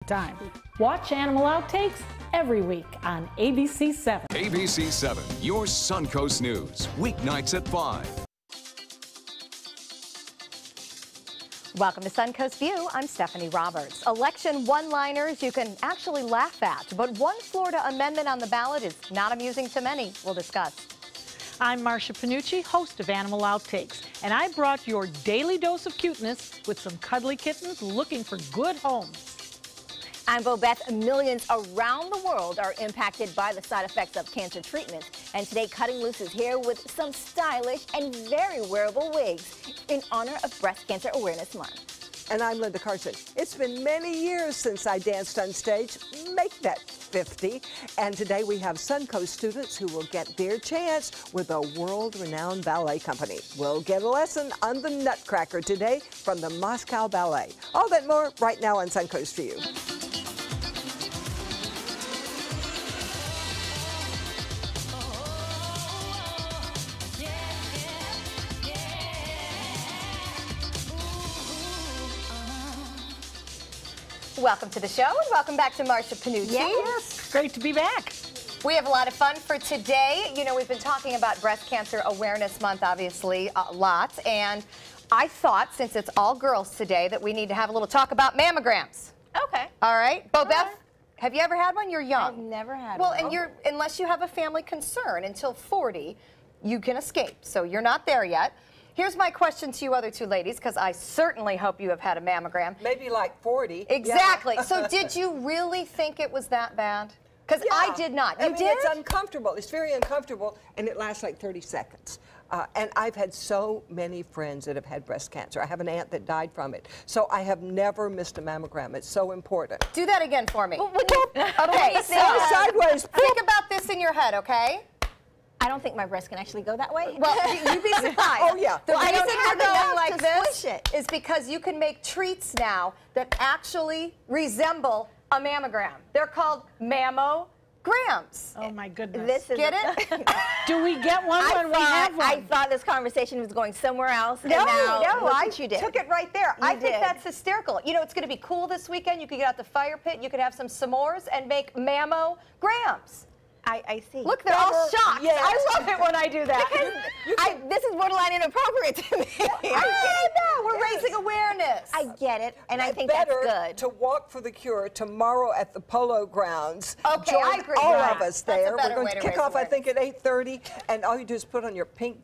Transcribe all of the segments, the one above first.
time. Watch Animal Outtakes every week on ABC 7. ABC 7, your Suncoast News, weeknights at 5. Welcome to Suncoast View. I'm Stephanie Roberts. Election one-liners you can actually laugh at, but one Florida amendment on the ballot is not amusing to many. We'll discuss. I'm Marcia Panucci, host of Animal Outtakes, and I brought your daily dose of cuteness with some cuddly kittens looking for good homes. I'm Bobeth. Millions around the world are impacted by the side effects of cancer treatments. And today, Cutting Loose is here with some stylish and very wearable wigs in honor of Breast Cancer Awareness Month. And I'm Linda Carson. It's been many years since I danced on stage. Make that 50. And today we have Suncoast students who will get their chance with a world-renowned ballet company. We'll get a lesson on the Nutcracker today from the Moscow Ballet. All that more right now on Suncoast for you. Welcome to the show, and welcome back to Marcia Panucci. Yes, great to be back. We have a lot of fun for today. You know, we've been talking about Breast Cancer Awareness Month, obviously, a lot. And I thought, since it's all girls today, that we need to have a little talk about mammograms. Okay. All right. Bobeth, have you ever had one? You're young. I've never had one. one. Well, and unless you have a family concern, until 40, you can escape. So you're not there yet. Here's my question to you other two ladies, because I certainly hope you have had a mammogram. Maybe like 40. Exactly. Yeah. So did you really think it was that bad? Because I did not. You did? It's uncomfortable. It's very uncomfortable, and it lasts like 30 seconds. And I've had so many friends that have had breast cancer. I have an aunt that died from it. So I have never missed a mammogram. It's so important. Do that again for me. Okay, so sideways. Think about this in your head, okay? I don't think my breast can actually go that way. Well, you'd be surprised. Oh, yeah. The Well, I reason don't we're have going enough like to this squish it. is because you can make treats now that actually resemble a mammogram. They're called mammograms. Oh, my goodness. This is Get it? Do we get one when we have one? I thought this conversation was going somewhere else. No, and now, no, look I what you did. took it right there. You I think did. that's hysterical. You know, it's going to be cool this weekend. You could get out the fire pit. You could have some s'mores and make mammograms. I see. Look, they're all shocked. Yes. I love it when I do that. This is borderline inappropriate to me. I know. We're raising awareness. I get it, and I think that's Better good. to walk for the cure tomorrow at the Polo Grounds. Okay, Join I agree. all Right. of us That's a there. better We're way going to to kick raise off, I think, at 8:30, and all you do is put on your pink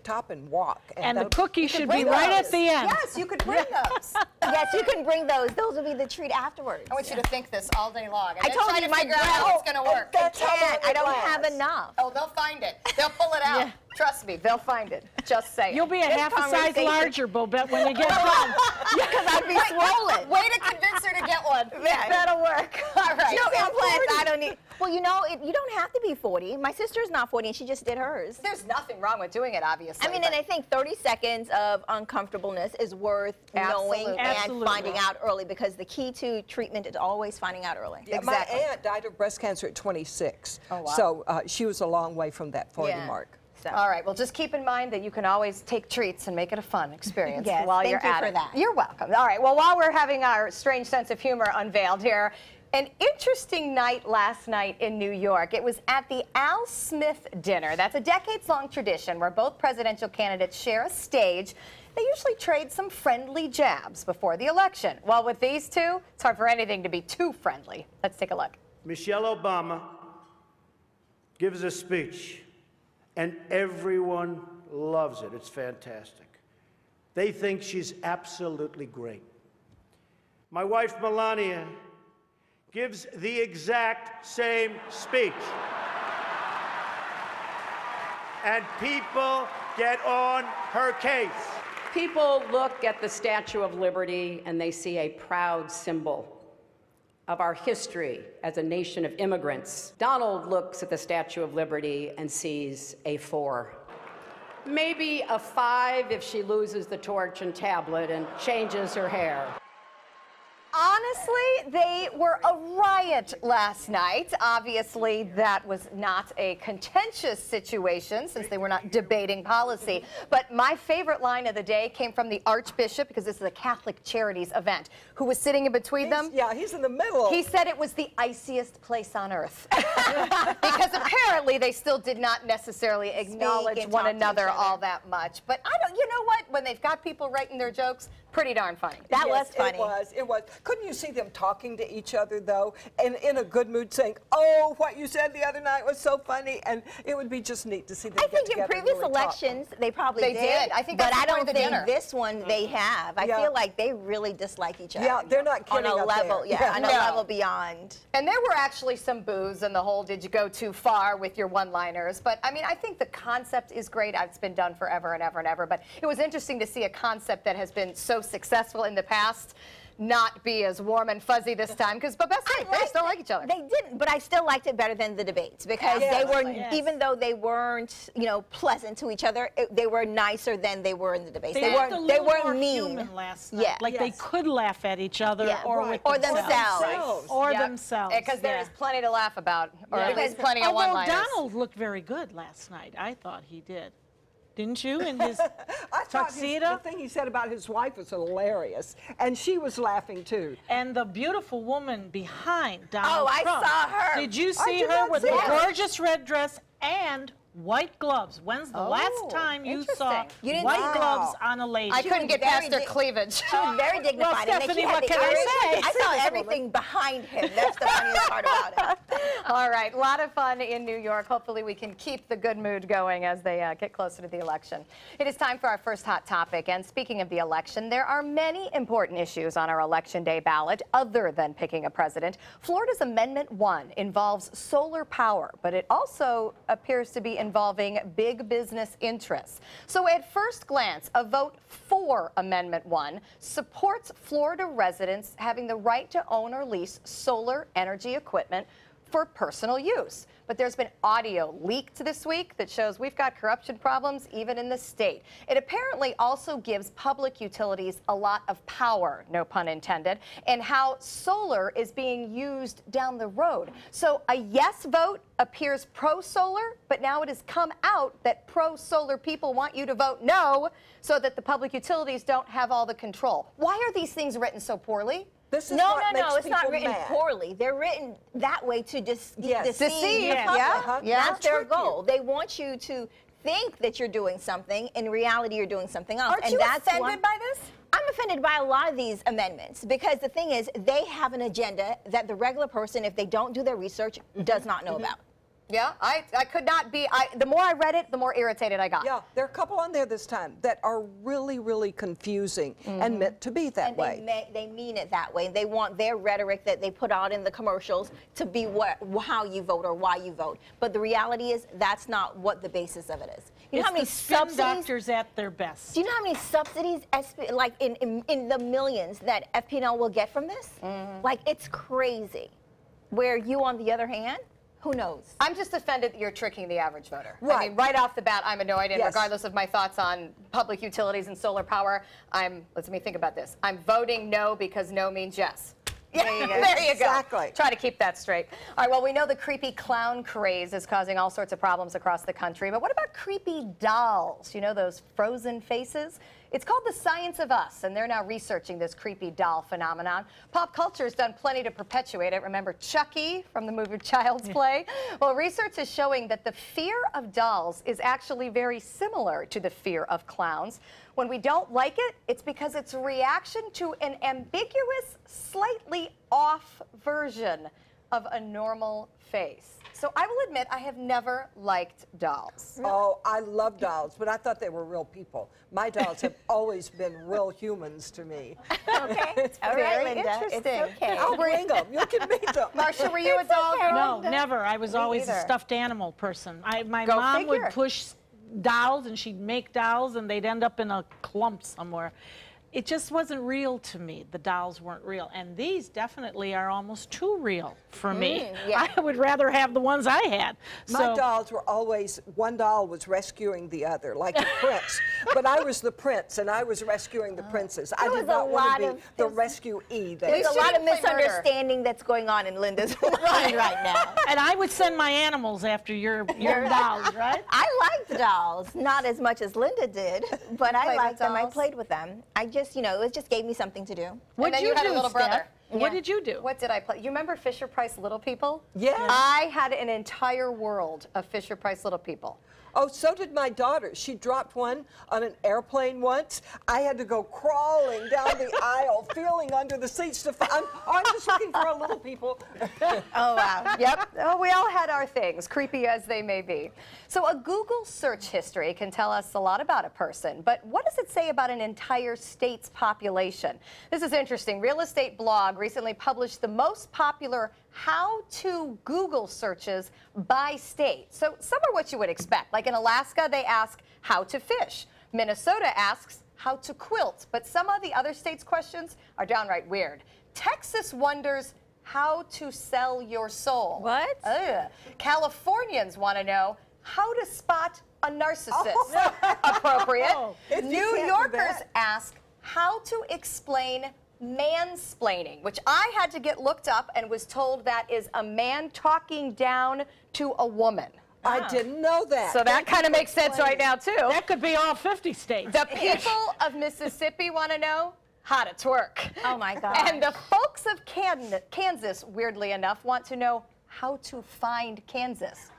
top and walk. And the that'll- cookie should be bring right those. at the end. Yes, you could bring those. Yes, you can bring those. Those will be the treat afterwards. I want you to think this all day long. And I then told try you to my figure out how it's breath- going to work. That's how long I it don't lasts. have enough. Oh, they'll find it. They'll pull it out. Yeah. Trust me, they'll find it. Just say You'll be a half a size conversation- larger, Bobette, when you get done. Because I'd be swollen. Way to convince her to get one. Yeah. That'll work. All right. No So implants. I don't need. Well, you know, you don't have to be 40. My sister's not 40, and she just did hers. there's nothing wrong with doing it, obviously. I mean, but- and I think 30 seconds of uncomfortableness is worth knowing and Absolutely. finding out early, because the key to treatment is always finding out early. Yeah, Exactly. my aunt died of breast cancer at 26. Oh, wow. So she was a long way from that 40 Yeah. mark. So. All right, well, just keep in mind that you can always take treats and make it a fun experience Yes, while thank you're you at for it. that. You're welcome. All right, well, while we're having our strange sense of humor unveiled here, an interesting night last night in New York. It was at the Al Smith dinner. That's a decades-long tradition where both presidential candidates share a stage. They usually trade some friendly jabs before the election. Well, with these two, it's hard for anything to be too friendly. Let's take a look. Michelle Obama gives a speech, and everyone loves it. It's fantastic. They think she's absolutely great. My wife, Melania, gives the exact same speech. And people get on her case. People look at the Statue of Liberty and they see a proud symbol of our history as a nation of immigrants. Donald looks at the Statue of Liberty and sees a 4. Maybe a 5 if she loses the torch and tablet and changes her hair. I honestly, they were a riot last night. Obviously, that was not a contentious situation since they were not debating policy. But my favorite line of the day came from the Archbishop, because this is a Catholic Charities event, who was sitting in between them. Yeah, he's in the middle. He said it was the iciest place on earth. Because apparently they still did not necessarily acknowledge one another all that much. But I don't, you know what? When they've got people writing their jokes, pretty darn funny. That was funny. It was. Couldn't you see them talking to each other, though, and in a good mood saying, oh, what you said the other night was so funny, and it would be just neat to see them I get think in together previous and really elections, they probably did. I think but that's I the point don't of the think dinner. this one they have. I feel like they really dislike each other. Yeah, they're not kidding on a up level, there. yeah, on a No. level beyond. And there were actually some boos and the whole did you go too far with your one-liners. But I mean, I think the concept is great. It's been done forever and ever and ever. But it was interesting to see a concept that has been so successful in the past not be as warm and fuzzy this time, because Beth said they still like each other. They didn't, but I still liked it better than the debates because they were, even though they weren't, you know, pleasant to each other, they were nicer than they were in the debates. They weren't mean. Human last night. Yeah. Like they could laugh at each other or with themselves. Or themselves. Because there is plenty to laugh about, or at least plenty of Although one-liners. Donald looked very good last night. I thought he did. Didn't you, in his I thought tuxedo? the thing he said about his wife was hilarious, and she was laughing too. And the beautiful woman behind Donald Trump. I saw her. Did you see her with a gorgeous red dress and white gloves? When's the last time you saw white gloves on a lady? I couldn't get past her cleavage. She was very dignified. Well, Stephanie, what can I say? I saw everything behind him. That's the funniest part about it. All right, a lot of fun in New York. Hopefully we can keep the good mood going as they get closer to the election. It is time for our first hot topic. And speaking of the election, there are many important issues on our Election Day ballot other than picking a president. Florida's Amendment 1 involves solar power, but it also appears to be involving big business interests. So at first glance, a vote for Amendment 1 supports Florida residents having the right to own or lease solar energy equipment for personal use. But there's been audio leaked this week that shows we've got corruption problems even in the state. It apparently also gives public utilities a lot of power, no pun intended, and how solar is being used down the road. So a yes vote appears pro-solar, but now it has come out that pro-solar people want you to vote no so that the public utilities don't have all the control. Why are these things written so poorly? This is No, what makes it's not people written mad. poorly. They're written that way to deceive the Deceive, public. yeah. That's their Trick you. goal. They want you to think that you're doing something. In reality, you're doing something else. Aren't you offended by this? I'm offended by a lot of these amendments because the thing is, they have an agenda that the regular person, if they don't do their research, does not know about. Yeah, I could not be, the more I read it, the more irritated I got. Yeah, there are a couple on there this time that are really, really confusing and meant to be that way. They mean it that way. They want their rhetoric that they put out in the commercials to be how you vote or why you vote. But the reality is that's not what the basis of it is. You know how many the spin subsidies? doctors at their best. Do you know how many subsidies, like in the millions, that FP&L will get from this? Like, it's crazy. Where you, on the other hand, who knows? I'm just offended that you're tricking the average voter. Right. I mean, right off the bat, I'm annoyed, and Yes. regardless of my thoughts on public utilities and solar power, let me think about this. I'm voting no because no means yes. There you go. There you go. Exactly. Try to keep that straight. All right, well, we know the creepy clown craze is causing all sorts of problems across the country, but what about creepy dolls? You know, those frozen faces? It's called The Science of Us, and they're now researching this creepy doll phenomenon. Pop culture has done plenty to perpetuate it. Remember Chucky from the movie Child's Play? Well, research is showing that the fear of dolls is actually very similar to the fear of clowns. When we don't like it, it's because it's a reaction to an ambiguous, slightly off version of a normal face. So I will admit I have never liked dolls. Oh, I love dolls, but I thought they were real people. My dolls have always been real humans to me. Okay. All right, Very Linda. interesting. It's okay. I'll bring them. You can meet them. Marcia, were you a doll girl? No, never. I was always a either. stuffed animal person. My Go mom figure. would push dolls, and she'd make dolls, and they'd end up in a clump somewhere. it just wasn't real to me. The dolls weren't real. And these definitely are almost too real for me. Yeah. I would rather have the ones I had. My dolls were always, one doll was rescuing the other, like the prince. But I was the prince, and I was rescuing the princess. I did not want to be the rescuee. There's a lot of misunderstanding that's going on in Linda's mind right now. And I would send my animals after your dolls, right? I liked dolls, not as much as Linda did, but I liked them. I played with them. I just, you know, it just gave me something to do. And then you had a little brother. What did you do? What did I play? You remember Fisher-Price Little People? Yeah. I had an entire world of Fisher-Price Little People. Oh, so did my daughter. She dropped one on an airplane once. I had to go crawling down the aisle, feeling under the seats to find. I'm just looking for a little people. Oh, wow. Yep. Oh, we all had our things, creepy as they may be. So a Google search history can tell us a lot about a person, but what does it say about an entire state's population? This is interesting. Real Estate Blog recently published the most popular how-to Google searches by state. So some are what you would expect. Like in Alaska, they ask how to fish. Minnesota asks how to quilt. But some of the other states' questions are downright weird. Texas wonders how to sell your soul. What? Californians want to know how to spot a narcissist. Appropriate. New Yorkers ask how to explain mansplaining, which I had to get looked up and was told that is a man talking down to a woman. I didn't know that. So that kind of makes sense right now, too. That could be all 50 states. The people of Mississippi want to know how to twerk. Oh, my God. And the folks of Kansas, weirdly enough, want to know how to find Kansas.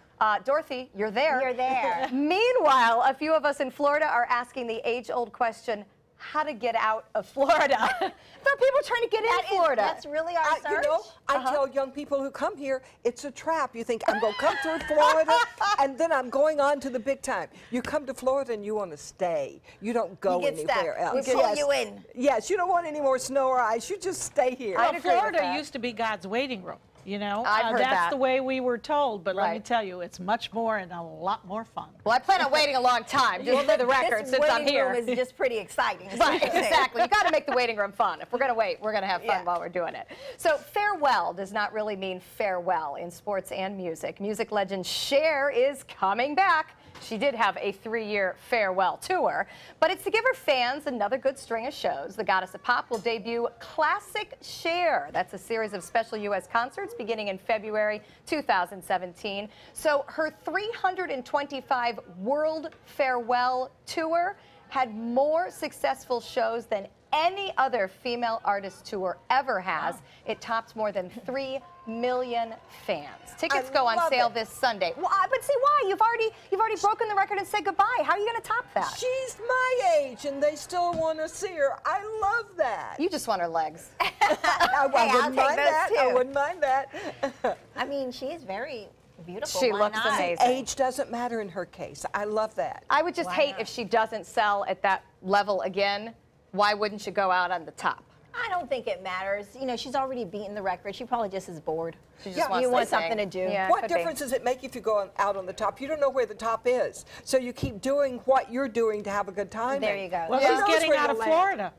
Dorothy, you're there. You're there. Meanwhile, a few of us in Florida are asking the age-old question, how to get out of Florida. There are people trying to get in Florida. That's really our search? You know, I tell young people who come here, it's a trap. You think, I'm going to come through Florida, and then I'm going on to the big time. You come to Florida and you want to stay. You don't go anywhere else. We pull you in. Yes, you don't want any more snow or ice. You just stay here. Well, Florida used to be God's waiting room. You know, I've heard that's that. the way we were told, but let me tell you, it's much more and a lot more fun. Well, I plan on waiting a long time, just for the record, since I'm here. This waiting room is just pretty exciting. Right, exactly. You got to make the waiting room fun. If we're going to wait, we're going to have fun while we're doing it. So farewell does not really mean farewell in sports and music. Music legend Cher is coming back. She did have a 3-year farewell tour, but it's to give her fans another good string of shows. The Goddess of Pop will debut Classic Cher. That's a series of special U.S. concerts beginning in February 2017. So her 325 World Farewell Tour had more successful shows than any other female artist tour ever has. Wow. It topped more than 3 million fans. Tickets go on sale this Sunday. Well, but see why? You've already broken the record and said goodbye. How are you going to top that? She's my age, and they still want to see her. I love that. You just want her legs. I wouldn't mind that. I wouldn't mind that. I mean, she is very beautiful. She looks amazing. Age doesn't matter in her case. I love that. I would just hate if she doesn't sell at that level again. Why wouldn't you go out on the top? I don't think it matters. You know, she's already beaten the record. She probably just is bored. She just wants you want something to do. Yeah, what difference does it make if you go out on the top? You don't know where the top is. So you keep doing what you're doing to have a good time. There you go. Well, she's getting out of Florida.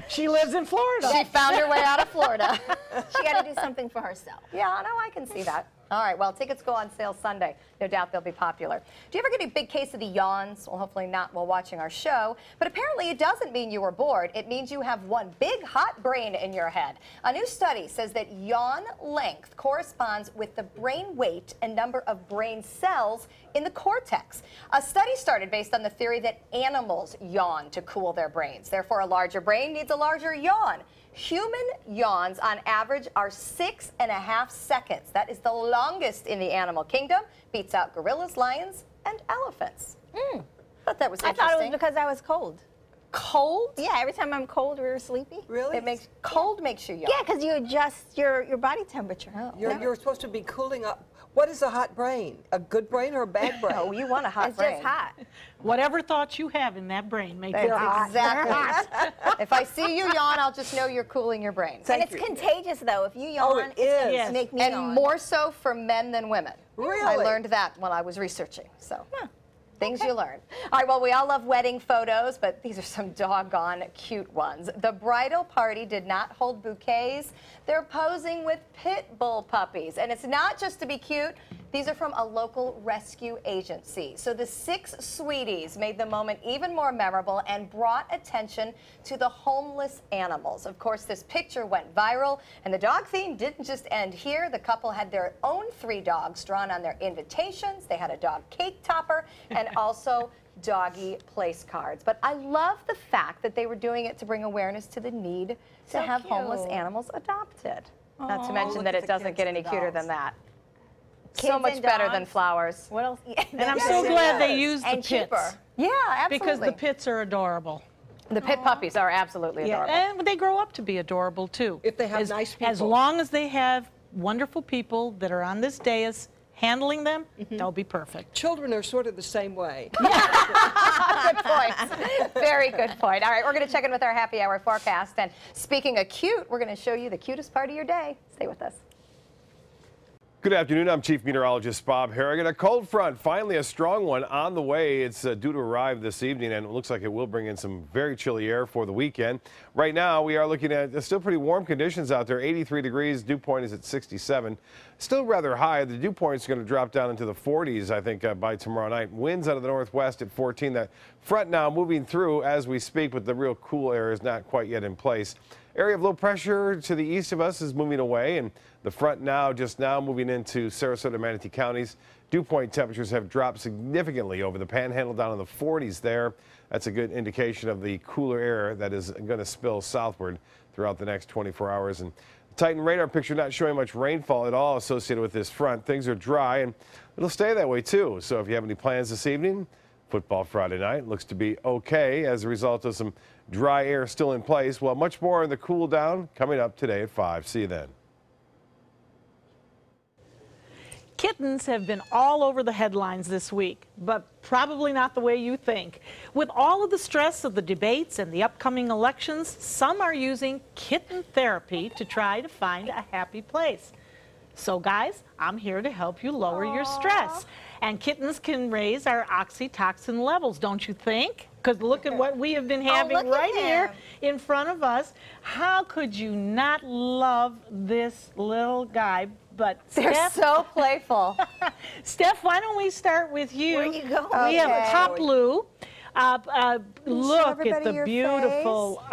She lives in Florida. She found her way out of Florida. She got to do something for herself. Yeah, no, I can see that. All right, well, tickets go on sale Sunday. No doubt they'll be popular. Do you ever get a big case of the yawns? Well, hopefully not while watching our show. But apparently it doesn't mean you were bored. It means you have one big hot brain in your head. A new study says that yawn length corresponds with the brain weight and number of brain cells in the cortex. A study started based on the theory that animals yawn to cool their brains. Therefore, a larger brain needs a larger yawn. Human yawns on average are 6.5 seconds. That is the longest in the animal kingdom. Beats out gorillas, lions, and elephants. Thought that was interesting. I thought it was because I was cold. Cold? Yeah, every time I'm cold or sleepy. Really? It makes cold makes you yawn. Yeah, because you adjust your body temperature. You're supposed to be cooling up. What is a hot brain? A good brain or a bad brain? Oh, you want a hot brain. It's just hot. Whatever thoughts you have in that brain make it hot. Exactly. If I see you yawn, I'll just know you're cooling your brain. And it's contagious, though. If you yawn, it is. it's make me yawn. And more so for men than women. Really? I learned that when I was researching. So. Things you learn. All right, well, we all love wedding photos, but these are some doggone cute ones. The bridal party did not hold bouquets. They're posing with pit bull puppies. And it's not just to be cute. These are from a local rescue agency. So the 6 sweeties made the moment even more memorable and brought attention to the homeless animals. Of course, this picture went viral, and the dog theme didn't just end here. The couple had their own 3 dogs drawn on their invitations. They had a dog cake topper and also doggy place cards. But I love the fact that they were doing it to bring awareness to the need to have homeless animals adopted. Not to mention that it doesn't get any cuter than that. So much better than flowers. What else? And I'm so glad they used the and pits. cheaper. Yeah, absolutely. Because the pits are adorable. The pit puppies are absolutely adorable. And they grow up to be adorable, too. If they have nice people. As long as they have wonderful people that are on this dais handling them, they'll be perfect. Children are sort of the same way. Good point. Very good point. All right, we're going to check in with our happy hour forecast. And speaking of cute, we're going to show you the cutest part of your day. Stay with us. Good afternoon. I'm Chief Meteorologist Bob Harrigan. A cold front, finally a strong one on the way. It's due to arrive this evening, and it looks like it will bring in some very chilly air for the weekend. Right now, we are looking at still pretty warm conditions out there. 83 degrees. Dew point is at 67. Still rather high. The dew point is going to drop down into the 40s, I think, by tomorrow night. Winds out of the northwest at 14. That front now moving through as we speak, but the real cool air is not quite yet in place. Area of low pressure to the east of us is moving away, and the front just now moving into Sarasota and Manatee counties. Dew point temperatures have dropped significantly over the panhandle down in the 40s there. That's a good indication of the cooler air that is going to spill southward throughout the next 24 hours. And the Titan radar picture not showing much rainfall at all associated with this front. Things are dry, and it'll stay that way too. So if you have any plans this evening, football Friday night looks to be okay as a result of some dry air still in place. Well, much more in the cool down coming up today at 5. See you then. Kittens have been all over the headlines this week, but probably not the way you think. With all of the stress of the debates and the upcoming elections, some are using kitten therapy to try to find a happy place. So guys, I'm here to help you lower your stress. And kittens can raise our oxytocin levels, don't you think? Because look at what we have been having right here in front of us. How could you not love this little guy? But They're Steph, so playful. Steph, why don't we start with you? Where you going? We have Poplu. Look at the your beautiful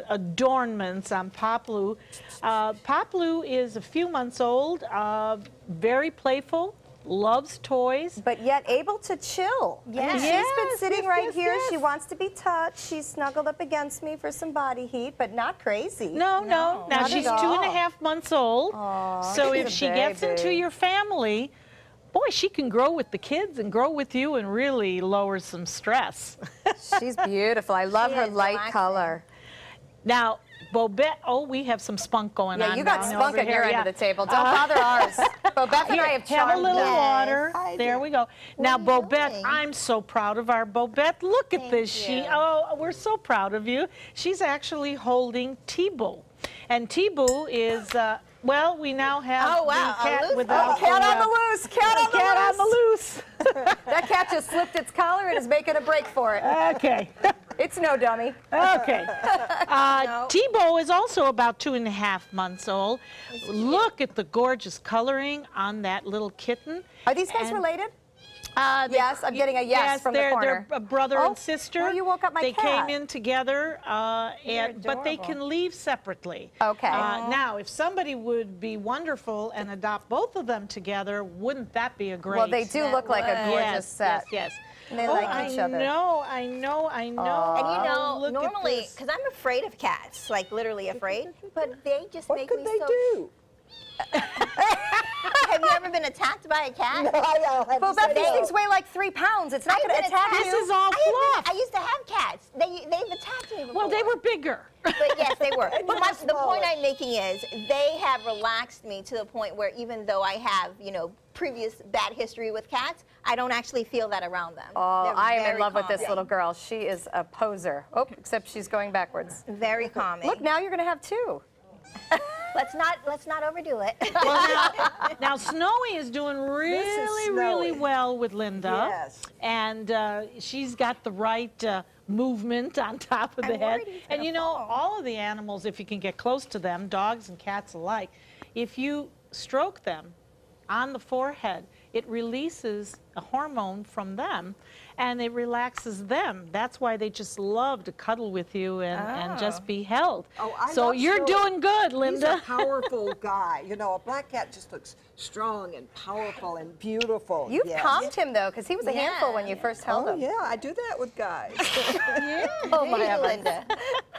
adornments on Poplu. Poplu is a few months old, very playful, loves toys. But yet able to chill. Yes. She's been sitting right here. yes. She wants to be touched. She's snuggled up against me for some body heat, but not crazy. No. Now Not she's at all. 2.5 months old. So she's if a she gets baby. into your family, boy, she can grow with the kids and grow with you and really lower some stress. She's beautiful. I love her is light relaxing. color. Now, Bobette, we have some spunk going on. Yeah, you got down spunk over at your here, end of the table. Don't bother ours. Bobette and I have Have charmed a little them. water. I There do. we go. Now, are you Bobette, doing? I'm so proud of our Bobette. Look at this. you. We're so proud of you. She's actually holding T-Boo. And T-Boo is, well, we now have Oh, wow, the cat a loose without Cat on the loose. Cat on the cat on loose. the loose. That cat just slipped its collar and is making a break for it. Okay. It's no dummy. Okay. T-Boo is also about 2.5 months old. Look at the gorgeous coloring on that little kitten. Are these guys And- related? Yes, I'm getting a yes from the they're corner. a brother Oh, and sister. well, you woke up my they cat. came in together, but they adorable. can leave separately. Okay. Now, if somebody would be wonderful and adopt both of them together, wouldn't that be a great? Well, they do look like a gorgeous yes, set. Yes. And they like each other. I know. And you Look know, at normally, this. because I'm afraid of cats, like literally afraid, but they just What make could me they so. do? Have you ever been attacked by a cat? No, I don't have to Bobette, say these no. things weigh like 3 pounds. It's not I've going to been attack attacked. you. This is all fluff. I used to have cats. They've attacked me before. Well, they were bigger. But yes, they were. But you're the point smaller. I'm making is they have relaxed me to the point where even though I have, previous bad history with cats, I don't actually feel that around them. Oh, They're I am in very love with this calming. little girl. She is a poser. Oh, except she's going backwards. Very calming. Look, now you're going to have 2. Let's not overdo it. Well, now Snowy is doing really well with Linda. Yes. And she's got the right movement on top of the head. And you know, all of the animals, if you can get close to them, dogs and cats alike, if you stroke them on the forehead, it releases a hormone from them and it relaxes them. That's why they just love to cuddle with you and just be held. Oh, I so love you're Snowy. doing good, Linda. He's a powerful guy. You know, a black cat just looks strong and powerful and beautiful. You've calmed him, though, because he was a handful when you first held him. Yeah, I do that with guys. Oh, my Linda.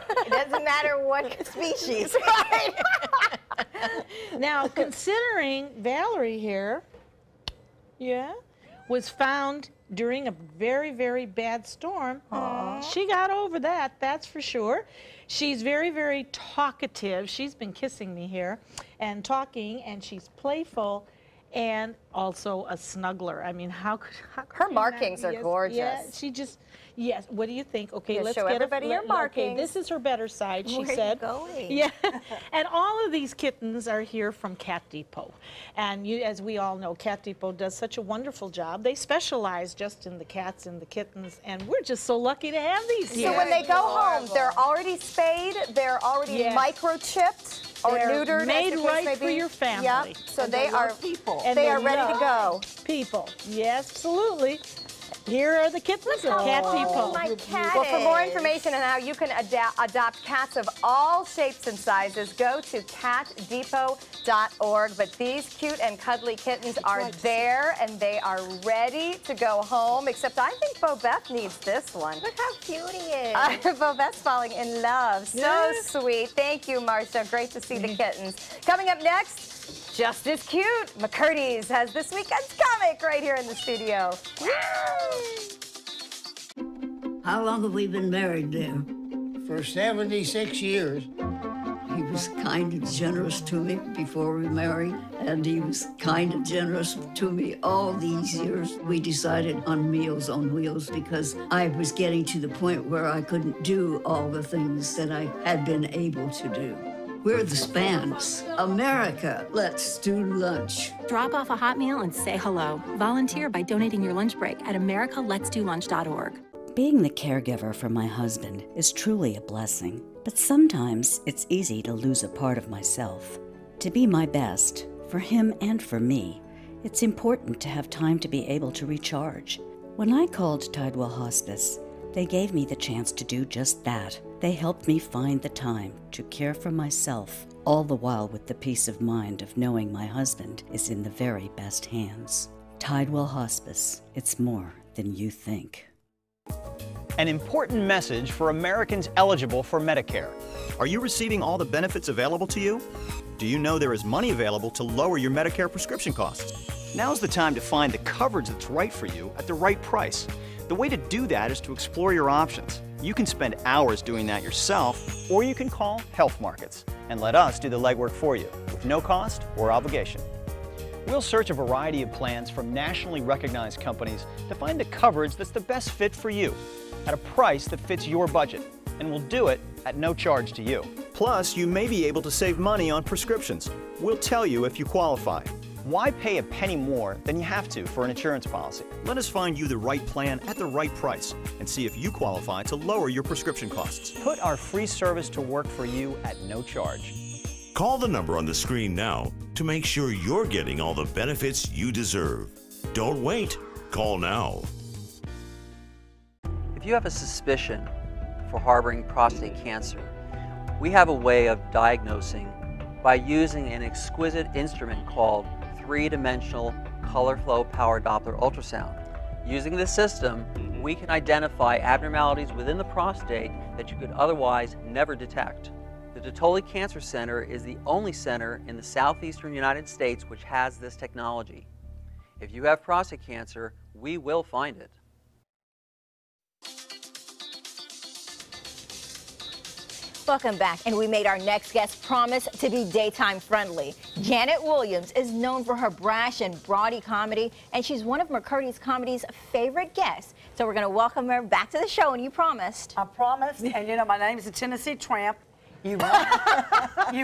It doesn't matter what species. Right? Now, considering Valerie here, was found during a very bad storm. She got over that, that's for sure. She's very talkative. She's been kissing me here and talking, and she's playful and also a snuggler. I mean, how could her you markings not? are gorgeous. Yeah, she just, yes. What do you think? Okay, Yeah, let's show get everybody your markings. Okay, this is her better side, she Where said. are you going? Yeah, and all of these kittens are here from Cat Depot. And as we all know, Cat Depot does such a wonderful job. They specialize just in the cats and the kittens, and we're just so lucky to have these here. So when they go home, they're already spayed, they're already microchipped. Or they're neutered, made as the case right may for be. your family. Yep. So And they are love people. And they are ready to love go. People, yes, absolutely. Here are the kittens of Cat Depot. My cat. Well, for more information on how you can adopt cats of all shapes and sizes, go to catdepot.org. But these cute and cuddly kittens are there, and they are ready to go home, except I think Bo Beth needs this one. Look how cute he is. Bo Beth's falling in love. So sweet. Thank you, Marcia. Great to see the kittens. Coming up next, just as cute, McCurdy's has this weekend's comic right here in the studio. How long have we been married, dear? For 76 years. He was kind and generous to me before we married, and he was kind and generous to me all these years. We decided on Meals on Wheels because I was getting to the point where I couldn't do all the things that I had been able to do. We're the Spans. America, let's do lunch. Drop off a hot meal and say hello. Volunteer by donating your lunch break at americaletsdolunch.org. Being the caregiver for my husband is truly a blessing, but sometimes it's easy to lose a part of myself. To be my best, for him and for me, it's important to have time to be able to recharge. When I called Tidewell Hospice, they gave me the chance to do just that. They helped me find the time to care for myself, all the while with the peace of mind of knowing my husband is in the very best hands. Tidewell Hospice, it's more than you think. An important message for Americans eligible for Medicare. Are you receiving all the benefits available to you? Do you know there is money available to lower your Medicare prescription costs? Now's the time to find the coverage that's right for you at the right price. The way to do that is to explore your options. You can spend hours doing that yourself, or you can call Health Markets and let us do the legwork for you with no cost or obligation. We'll search a variety of plans from nationally recognized companies to find the coverage that's the best fit for you at a price that fits your budget, and we'll do it at no charge to you. Plus, you may be able to save money on prescriptions. We'll tell you if you qualify. Why pay a penny more than you have to for an insurance policy? Let us find you the right plan at the right price and see if you qualify to lower your prescription costs. Put our free service to work for you at no charge. Call the number on the screen now to make sure you're getting all the benefits you deserve. Don't wait. Call now. If you have a suspicion for harboring prostate cancer, we have a way of diagnosing by using an exquisite instrument called three-dimensional color flow power Doppler ultrasound. Using this system, we can identify abnormalities within the prostate that you could otherwise never detect. The Dottoli Cancer Center is the only center in the southeastern United States which has this technology. If you have prostate cancer, we will find it. Welcome back, and we made our next guest promise to be daytime friendly. Janet Williams is known for her brash and brawdy comedy, and she's one of McCurdy's Comedy's favorite guests. So we're going to welcome her back to the show, and you promised. I promised, and you know, my name is the Tennessee Tramp, You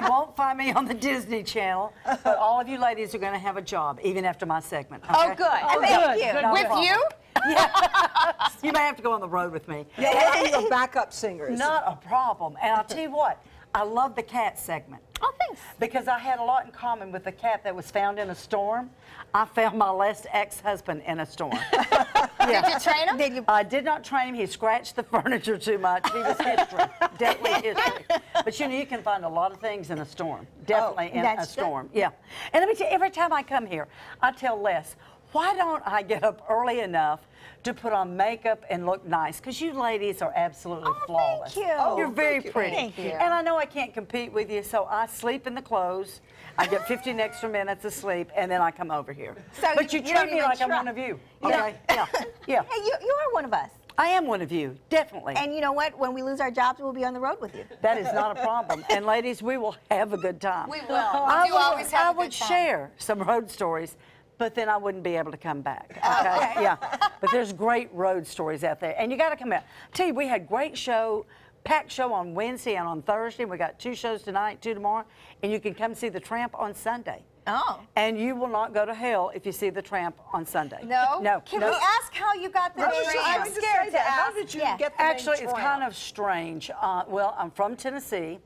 won't find me on the Disney Channel, but all of you ladies are going to have a job, even after my segment. Okay? Oh, good. Oh, Thank you. No With problem. you? Yeah. You may have to go on the road with me. Yeah, one of the backup singers. Not a problem. And I'll tell you what, I love the cat segment. Oh, thanks. Because I had a lot in common with the cat that was found in a storm. I found my last ex-husband in a storm. Did you train him? I did not train him. He scratched the furniture too much. He was history, definitely history. But you know, you can find a lot of things in a storm. Definitely in a storm. Yeah. And let me tell you, every time I come here, I tell Les, why don't I get up early enough to put on makeup and look nice? Because you ladies are absolutely flawless. Thank you. You're very pretty. Thank you. And I know I can't compete with you, so I sleep in the clothes. I get 15 extra minutes of sleep, and then I come over here. So but you you treat don't me even like I'm try. one of you. Okay? Yeah. Yeah. Hey, you are one of us. I am one of you, definitely. And you know what? When we lose our jobs, we'll be on the road with you. That is not a problem. And ladies, we will have a good time. We will. We do always have a good I would time. share some road stories, but then I wouldn't be able to come back. Okay? Yeah. But there's great road stories out there. And you got to come out. Tell you, we had great show, packed show on Wednesday and on Thursday. We got 2 shows tonight, 2 tomorrow. And you can come see the Tramp on Sunday. Oh. And you will not go to hell if you see the Tramp on Sunday. No? No. Can no. we ask how you got the name? I was scared to ask. How did you get the Actually, name it's Tramp? kind of strange. Well, I'm from Tennessee,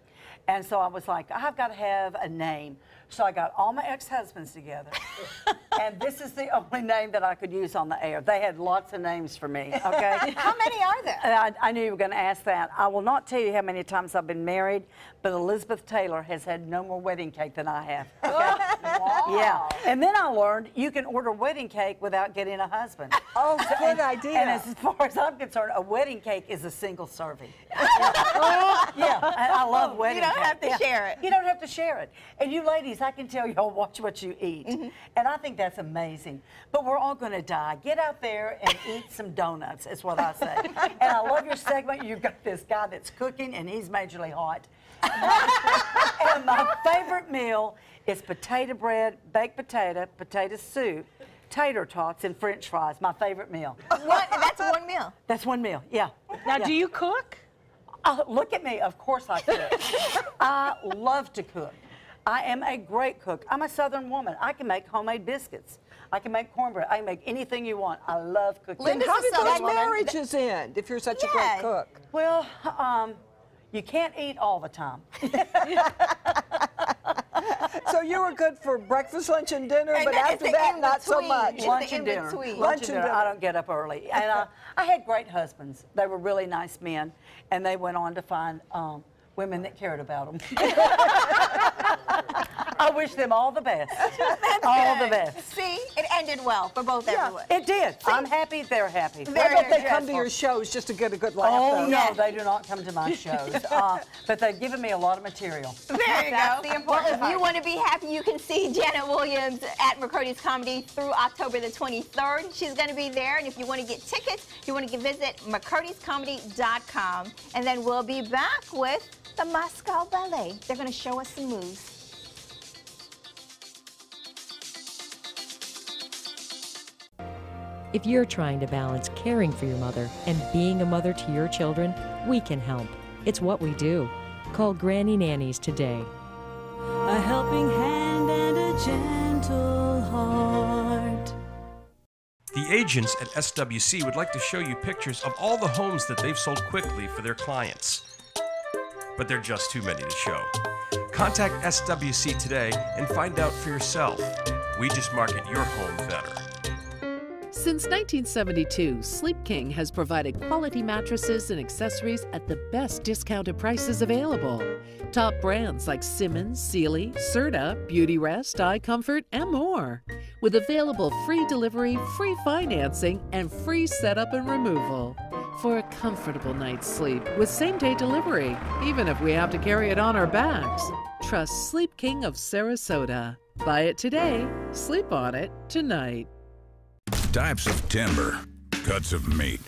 and so I was like, I've got to have a name. So I got all my ex-husbands together, and this is the only name that I could use on the air. They had lots of names for me, okay? How many are there? I knew you were going to ask that. I will not tell you how many times I've been married, but Elizabeth Taylor has had no more wedding cake than I have. Okay? Wow. Yeah. And then I learned you can order wedding cake without getting a husband. Oh, good idea. And as far as I'm concerned, a wedding cake is a single serving. Yeah, I love wedding cake. You don't have to share it. You don't have to share it. And you ladies, I can tell y'all watch what you eat. And I think that's amazing. But we're all going to die. Get out there and eat some donuts, is what I say. And I love your segment. You've got this guy that's cooking, and he's majorly hot. And my favorite meal is potato bread, baked potato soup, tater tots, and French fries. My favorite meal. What? That's one meal. That's one meal, yeah. Now, Yeah. do you cook? Look at me, of course I cook. I love to cook. I am a great cook. I'm a Southern woman. I can make homemade biscuits. I can make cornbread. I can make anything you want. I love cooking. Then how did those Southern woman. marriages end if you're such a great cook? Well, you can't eat all the time. So you were good for breakfast, lunch, and dinner, And but then after it's the that, not so in-between. much. It's Lunch the and dinner. in-between. Lunch and dinner. I don't get up early. And I had great husbands. They were really nice men, and they went on to find women that cared about them. I wish them all the best. All the best. See, it ended well for both everyone. It did. I'm happy. They're happy. I bet they come to your shows just to get a good laugh. Oh, though. no, they do not come to my shows. But they've given me a lot of material. There you That's go. the important Well, if you part. want to be happy, you can see Janet Williams at McCurdy's Comedy through October the 23rd. She's going to be there. And if you want to get tickets, you want to visit McCurdy'sComedy.com. And then we'll be back with the Moscow Ballet. They're going to show us some moves. If you're trying to balance caring for your mother and being a mother to your children, we can help. It's what we do. Call Granny Nannies today. A helping hand and a gentle heart. The agents at SWC would like to show you pictures of all the homes that they've sold quickly for their clients. But they're just too many to show. Contact SWC today and find out for yourself. We just market your home better. Since 1972, Sleep King has provided quality mattresses and accessories at the best discounted prices available. Top brands like Simmons, Sealy, Serta, Beautyrest, iComfort, and more. With available free delivery, free financing, and free setup and removal. For a comfortable night's sleep with same-day delivery, even if we have to carry it on our backs. Trust Sleep King of Sarasota. Buy it today, sleep on it tonight. Types of timber, cuts of meat,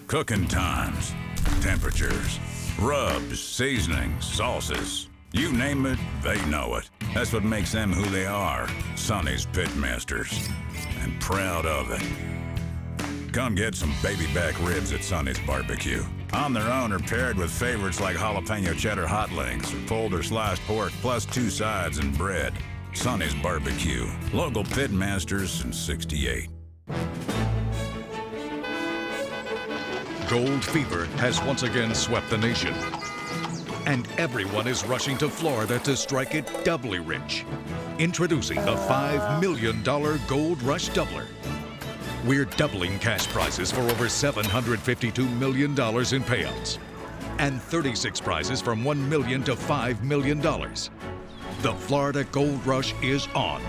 cooking times, temperatures, rubs, seasonings, sauces. You name it, they know it. That's what makes them who they are, Sonny's Pitmasters. And proud of it. Come get some baby back ribs at Sonny's Barbecue. On their own or paired with favorites like jalapeno cheddar hot links or pulled or sliced pork plus 2 sides and bread. Sonny's Barbecue. Local pit masters since '68. Gold fever has once again swept the nation. And everyone is rushing to Florida to strike it doubly rich. Introducing the $5 million Gold Rush Doubler. We're doubling cash prizes for over $752 million in payouts. And 36 prizes from $1 million to $5 million. The Florida Gold Rush is on.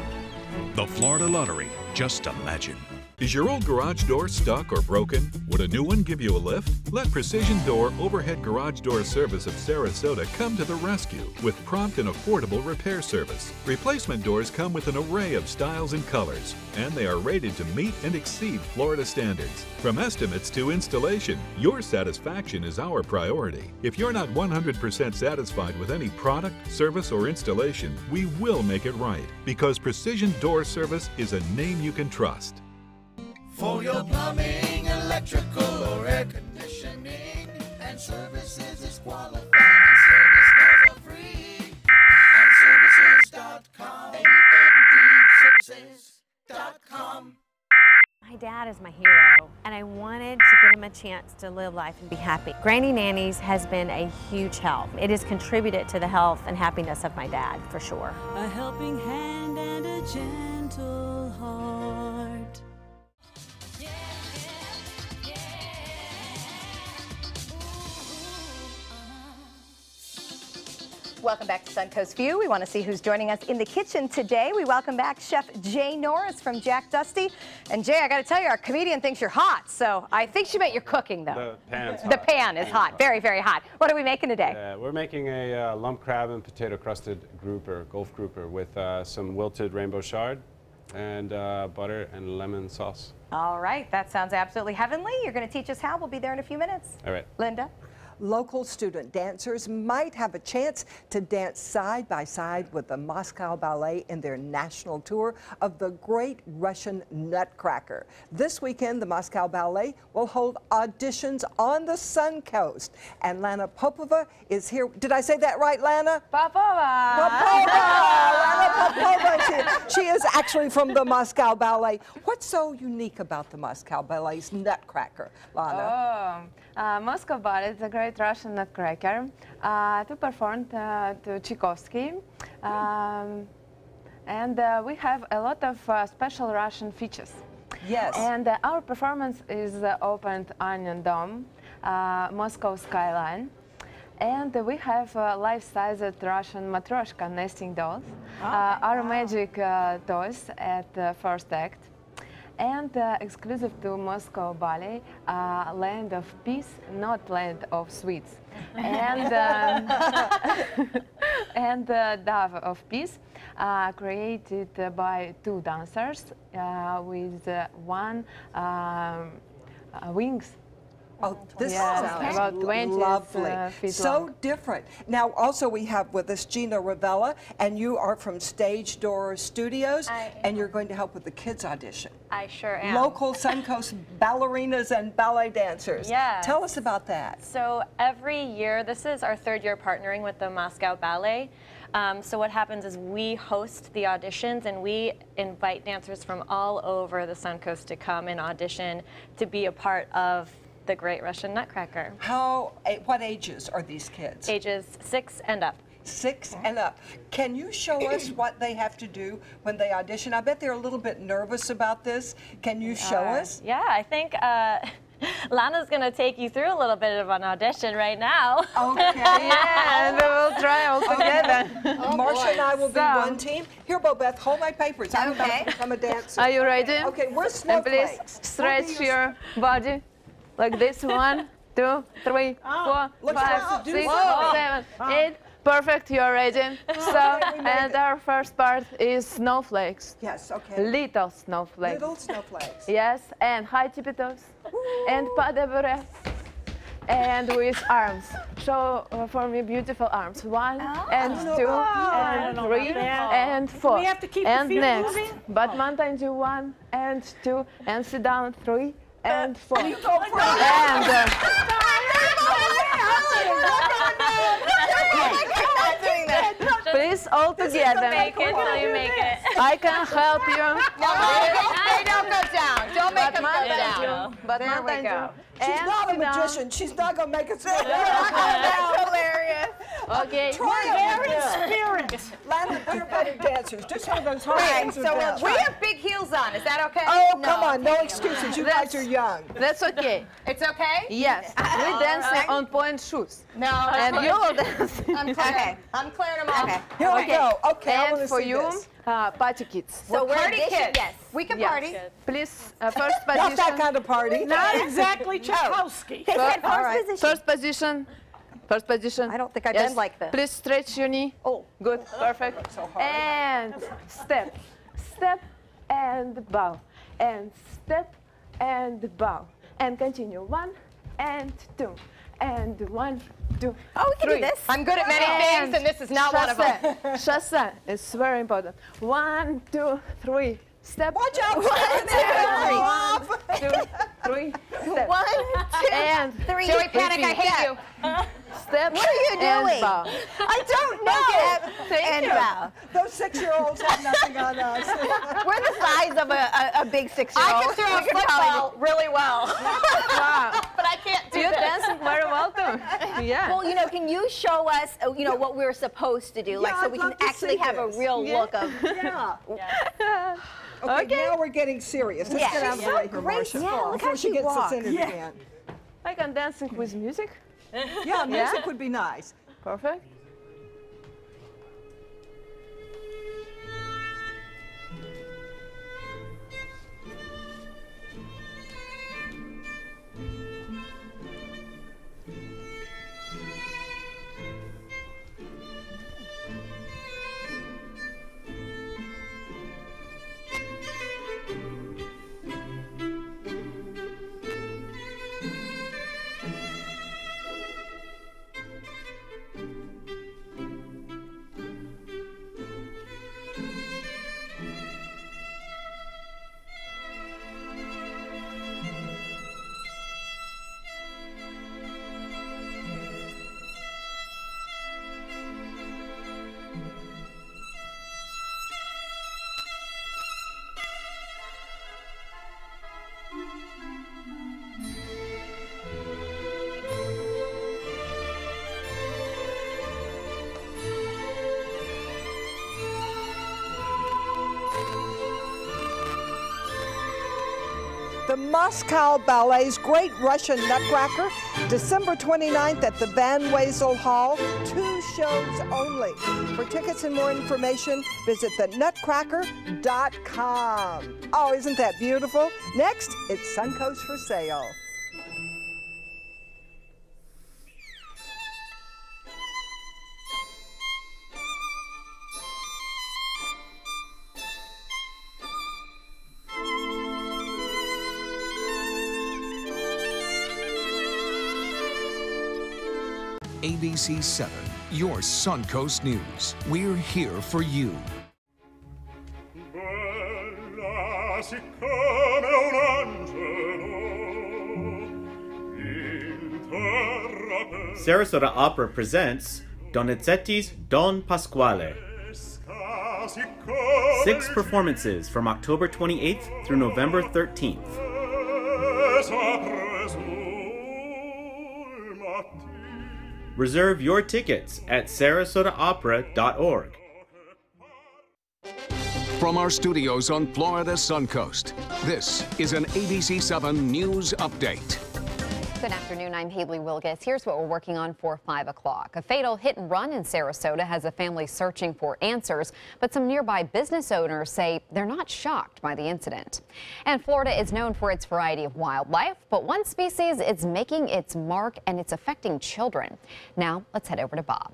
The Florida Lottery, just imagine. Is your old garage door stuck or broken? Would a new one give you a lift? Let Precision Door Overhead Garage Door Service of Sarasota come to the rescue with prompt and affordable repair service. Replacement doors come with an array of styles and colors, and they are rated to meet and exceed Florida standards. From estimates to installation, your satisfaction is our priority. If you're not 100% satisfied with any product, service, or installation, we will make it right, because Precision Door Service is a name you can trust. For your plumbing, electrical, or air conditioning, and services is qualified, and service calls are free. And services.com, services.com. My dad is my hero, and I wanted to give him a chance to live life and be happy. Granny Nannies has been a huge help. It has contributed to the health and happiness of my dad, for sure. A helping hand and a gentle heart. Welcome back to Suncoast View. We want to see who's joining us in the kitchen today. We welcome back Chef Jay Norris from Jack Dusty. And Jay, I got to tell you, our comedian thinks you're hot, so I think she meant you're cooking, though. The pan's hot. The pan is hot, very, very hot. What are we making today? We're making a lump crab and potato crusted grouper, Gulf grouper, with some wilted rainbow chard and butter and lemon sauce. All right, that sounds absolutely heavenly. You're going to teach us how. We'll be there in a few minutes. All right. Linda? Local student dancers might have a chance to dance side by side with the Moscow Ballet in their national tour of the Great Russian Nutcracker. This weekend, the Moscow Ballet will hold auditions on the Suncoast. And Lana Popova is here. Did I say that right, Lana? Popova! Lana Popova. She is actually from the Moscow Ballet. What's so unique about the Moscow Ballet's Nutcracker, Lana? Moscow Ballet is a great Russian nutcracker to perform to Tchaikovsky. And we have a lot of special Russian features. Yes. And our performance is opened Onion Dome, Moscow skyline. And we have life-sized Russian Matryoshka nesting dolls, our magic toys at the first act. And exclusive to Moscow Ballet, land of peace, not land of sweets. And and Dove of Peace, created by 2 dancers with 1 wings. Oh, this yes, sounds about 20 lovely. feet So long. different. Now, also we have with us Gina Ravella, and you are from Stage Door Studios, and you're going to help with the kids audition. I sure am. Local Suncoast ballerinas and ballet dancers. Yes. Tell us about that. So every year, this is our 3rd year partnering with the Moscow Ballet. So what happens is we host the auditions, and we invite dancers from all over the Suncoast to come and audition to be a part of the Great Russian Nutcracker. What ages are these kids? Ages 6 and up. 6 and up. Can you show us what they have to do when they audition? I bet they're a little bit nervous about this. Can you show us? Yeah, I think Lana's going to take you through a little bit of an audition right now. Okay. Yeah, and then we'll try all together. Marsha and I will be one team. Here, Bobeth, hold my papers. I'm about to become a dancer. Are you ready? Okay, we're And snowflakes. please stretch your body like this. 1, 2, 3, 4, look 5, out. 6, Whoa. 7, 8. Perfect, you're ready. So, and our first part is snowflakes. Yes, okay. Little snowflakes. Little snowflakes. Yes, and high tippy toes. And pas de bourrée. And with arms. Show for me beautiful arms. 1 and 2 and 3 and 4. We have to keep the and feet next, moving? but mountain do 1 and 2 and sit down 3 and 4. You go And Please, all together. Make it till you make it. I can help you. No, they don't go down. Don't make them go down. But there we go. She's not a magician. She's not going to make us go down. That's hilarious. Okay. Try Very spirit. Lana, we're better dancers. Just have those hard Okay, hands so down. we have big heels on. Is that okay? Oh, come on. No excuses. You guys are young. That's okay. It's okay? Yes. We dance on point shoes. No. And you will dance. I'm clearing. I'm clearing them all. Here we go. Okay, I want to And for see you, this. party kids. So we're party kids. Yes. We can party. Please, first position. Not that kind of party. Not exactly Tchaikovsky. They said first position. First position. First position. I don't think I Yes. did like this. Please stretch your knee. Oh. Good. Perfect. And step. Step and bow. And step and bow. And continue. 1 and 2. And 1, 2. Oh, we can do this. I'm good at many things, and this is not one of them. Chassé is very important. 1, 2, 3. Step. Watch out. 1, 2, 3. Step. 1, 2, And 3. Joey, panic, I hate you. Step. What are you and doing? bow. I don't know. Thank you. Bow. Those 6-year-olds have nothing on us. We're the size of a big 6-year-old. I can throw a football really well. Wow. But I can't do You're this. dancing very well too. Yeah. Well, can you show us, what we're supposed to do, so I'd we can love to actually see have a this. real look of. Yeah. Okay, now we're getting serious. Let's get out of the way here, Marcia. Yeah, look before how she she gets us walks. in it again. I can dance with music. Yeah, music would be nice. Perfect. The Moscow Ballet's Great Russian Nutcracker, December 29th at the Van Wezel Hall. 2 shows only. For tickets and more information, visit thenutcracker.com. Oh, isn't that beautiful? Next, it's Suncoast for sale. ABC 7, your Suncoast News. We're here for you. Bella siccome un angelo in terra per Sarasota Opera presents Donizetti's Don Pasquale. 6 performances from October 28th through November 13th. Reserve your tickets at sarasotaopera.org. From our studios on Florida's Suncoast, this is an ABC 7 News Update. Good afternoon, I'm Haley Wilgus. Here's what we're working on for 5 o'clock. A fatal hit and run in Sarasota has a family searching for answers, but some nearby business owners say they're not shocked by the incident. And Florida is known for its variety of wildlife, but one species is making its mark and it's affecting children. Now, let's head over to Bob.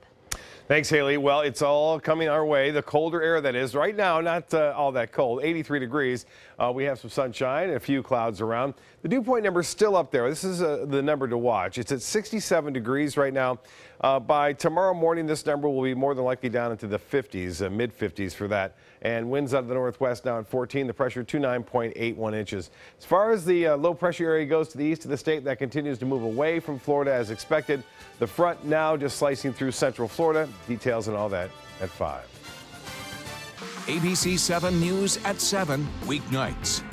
Thanks, Haley. Well, it's all coming our way. The colder air, that is. Right now, not all that cold, 83 degrees. We have some sunshine and a few clouds around. The dew point number is still up there. This is the number to watch. It's at 67 degrees right now. By tomorrow morning, this number will be more than likely down into the 50s, mid-50s for that. And winds out of the northwest now at 14. The pressure 29.81 inches. As far as the low pressure area goes to the east of the state, that continues to move away from Florida as expected. The front now just slicing through central Florida. Details and all that at 5. ABC 7 News at 7 weeknights.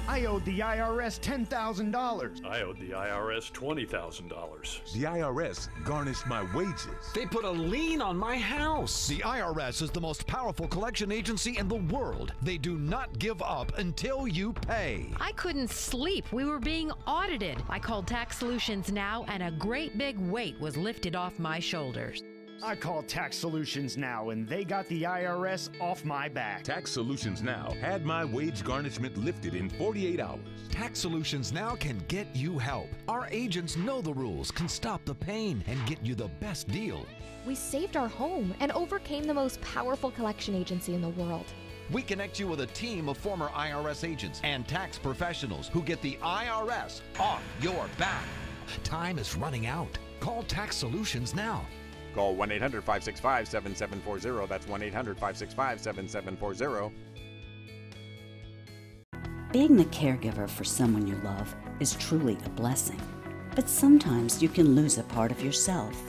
I owed the IRS $10,000. I owed the IRS $20,000. The IRS garnished my wages. They put a lien on my house. The IRS is the most powerful collection agency in the world. They do not give up until you pay. I couldn't sleep. We were being audited. I called Tax Solutions Now, and a great big weight was lifted off my shoulders. I called Tax Solutions Now, and they got the IRS off my back. Tax Solutions Now had my wage garnishment lifted in 48 hours. Tax Solutions Now can get you help. Our agents know the rules, can stop the pain, and get you the best deal. We saved our home and overcame the most powerful collection agency in the world. We connect you with a team of former IRS agents and tax professionals who get the IRS off your back. Time is running out. Call Tax Solutions Now. Call 1-800-565-7740. That's 1-800-565-7740. Being the caregiver for someone you love is truly a blessing. But sometimes you can lose a part of yourself.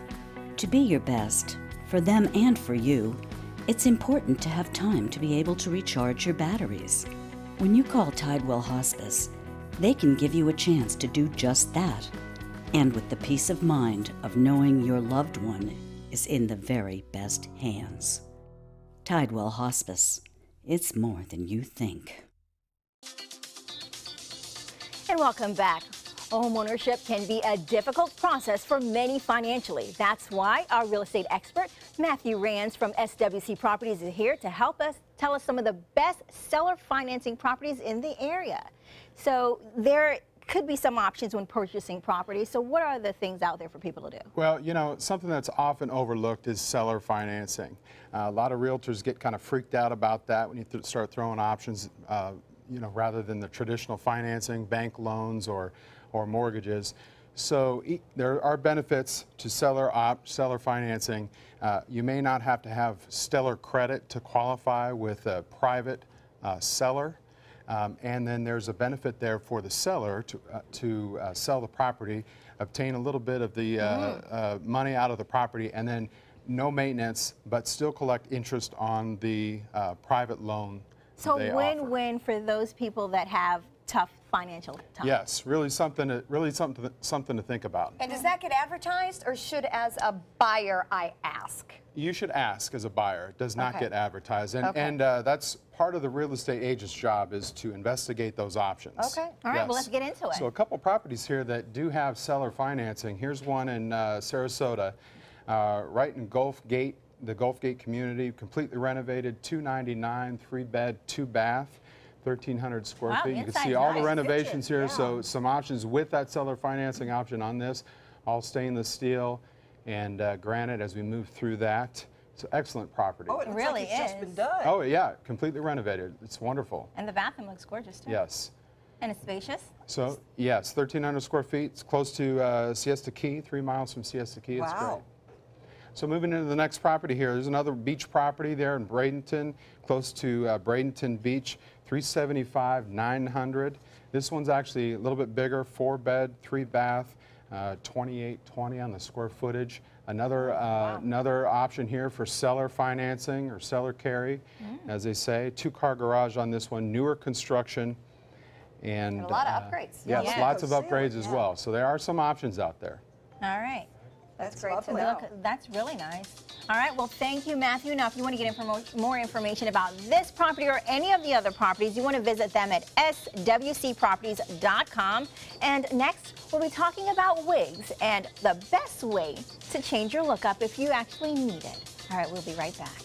To be your best, for them and for you, it's important to have time to be able to recharge your batteries. When you call Tidewell Hospice, they can give you a chance to do just that. And with the peace of mind of knowing your loved one is in the very best hands. Tidewell Hospice. It's more than you think. And welcome back. Homeownership can be a difficult process for many financially. That's why our real estate expert, Matthew Rands from SWC Properties, is here to help us tell us some of the best seller financing properties in the area. So there could be some options when purchasing property. So what are the things out there for people to do? Well, you know, something that's often overlooked is seller financing. A lot of realtors get kind of freaked out about that when you start throwing options, you know, rather than the traditional financing, bank loans or mortgages. So there are benefits to seller financing. You may not have to have stellar credit to qualify with a private seller. And then there's a benefit there for the seller to sell the property, obtain a little bit of the money out of the property, and then no maintenance, but still collect interest on the private loan. So win-win for those people that have tough financial times. Yes, really something to think about. And does that get advertised, or should, as a buyer, I ask? You should ask as a buyer. It does not get advertised. And that's part of the real estate agent's job, is to investigate those options. Okay. All right, well, let's get into it. So a couple properties here that do have seller financing. Here's one in Sarasota, right in Gulfgate, the Gulfgate community, completely renovated, $299, 3-bed, 2-bath. 1,300 square feet. You can see all the renovations here. So some options with that seller financing option on this, all stainless steel and granite as we move through that. It's an excellent property. Oh, it really is. Just been done. Oh yeah, completely renovated. It's wonderful. And the bathroom looks gorgeous too. Yes. And it's spacious. So yes, 1,300 square feet. It's close to Siesta Key, 3 miles from Siesta Key. It's great. So moving into the next property here, there's another beach property there in Bradenton, close to Bradenton Beach, $375,000, $900. This one's actually a little bit bigger, 4-bed, 3-bath, 2820 on the square footage. Another another option here for seller financing or seller carry, as they say. 2-car garage on this one, newer construction, and a lot of upgrades. Yes, lots of upgrades as well. So there are some options out there. All right. That's great to know. That's really nice. All right, well, thank you, Matthew. Now, if you want to get more information about this property or any of the other properties, you want to visit them at swcproperties.com. And next, we'll be talking about wigs and the best way to change your look up if you actually need it. All right, we'll be right back.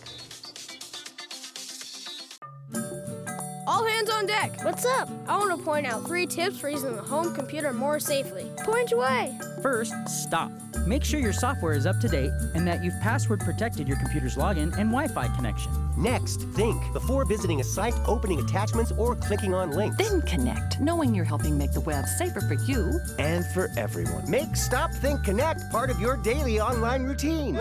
All hands on deck. What's up? I want to point out 3 tips for using the home computer more safely. Point away. First, stop. Make sure your software is up to date and that you've password protected your computer's login and Wi-Fi connection. Next, think before visiting a site, opening attachments, or clicking on links. Then connect, knowing you're helping make the web safer for you and for everyone. Make Stop, Think, Connect part of your daily online routine.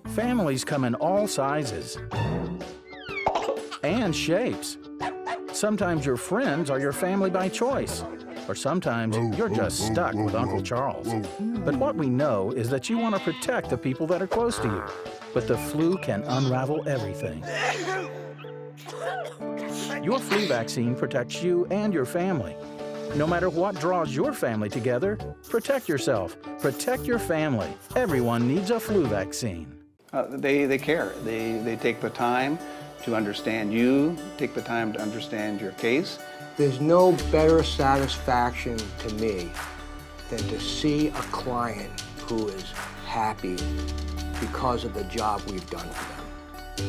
Families come in all sizes and shapes. Sometimes your friends are your family by choice, or sometimes you're just stuck with Uncle Charles. But what we know is that you want to protect the people that are close to you, but the flu can unravel everything. Your flu vaccine protects you and your family. No matter what draws your family together, protect yourself, protect your family. Everyone needs a flu vaccine. They care. They take the time to understand you, take the time to understand your case. There's no better satisfaction to me than to see a client who is happy because of the job we've done for them.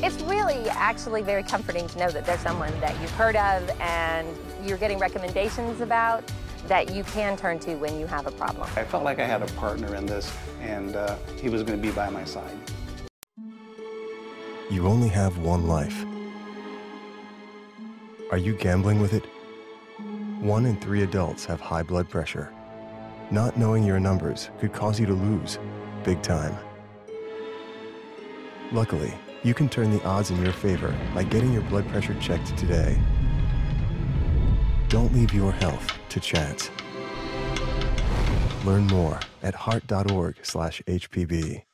It's really actually very comforting to know that there's someone that you've heard of and you're getting recommendations about that you can turn to when you have a problem. I felt like I had a partner in this, and he was going to be by my side. You only have one life. Are you gambling with it? 1 in 3 adults have high blood pressure. Not knowing your numbers could cause you to lose, big time. Luckily, you can turn the odds in your favor by getting your blood pressure checked today. Don't leave your health to chance. Learn more at heart.org/HPB.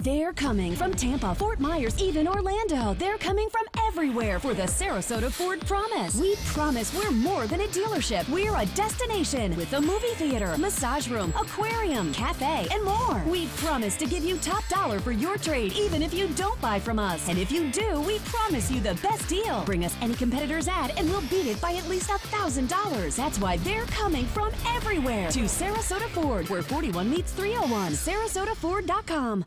They're coming from Tampa, Fort Myers, even Orlando. They're coming from everywhere for the Sarasota Ford Promise. We promise we're more than a dealership. We're a destination with a movie theater, massage room, aquarium, cafe, and more. We promise to give you top dollar for your trade, even if you don't buy from us. And if you do, we promise you the best deal. Bring us any competitor's ad and we'll beat it by at least $1,000. That's why they're coming from everywhere to Sarasota Ford, where 41 meets 301. SarasotaFord.com.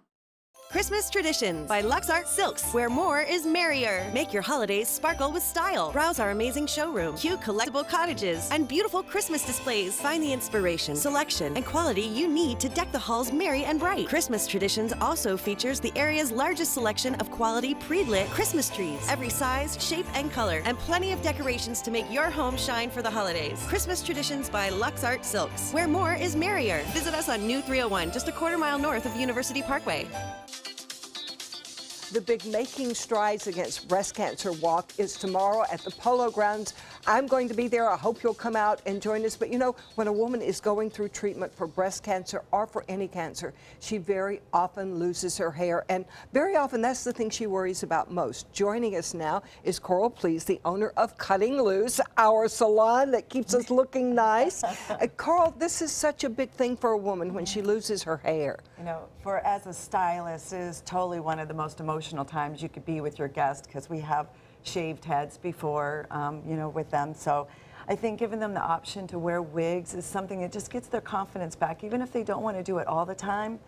Christmas Tradition by Luxart Silks, where more is merrier. Make your holidays sparkle with style. Browse our amazing showroom, cute collectible cottages, and beautiful Christmas displays. Find the inspiration, selection, and quality you need to deck the halls merry and bright. Christmas Traditions also features the area's largest selection of quality pre-lit Christmas trees. Every size, shape, and color, and plenty of decorations to make your home shine for the holidays. Christmas Traditions by Luxart Silks, where more is merrier. Visit us on New 301, just a quarter-mile north of University Parkway. The big Making Strides Against Breast Cancer walk is tomorrow at the Polo Grounds. I'm going to be there. I hope you'll come out and join us. But you know, when a woman is going through treatment for breast cancer or for any cancer, she very often loses her hair. And very often that's the thing she worries about most. Joining us now is Coral Please, the owner of Cutting Loose, our salon that keeps us looking nice. Coral, this is such a big thing for a woman when she loses her hair. You know, as a stylist, it is totally one of the most emotional times you could be with your guest, because we have shaved heads before, you know, with them. So I think giving them the option to wear wigs is something that just gets their confidence back, even if they don't want to do it all the time.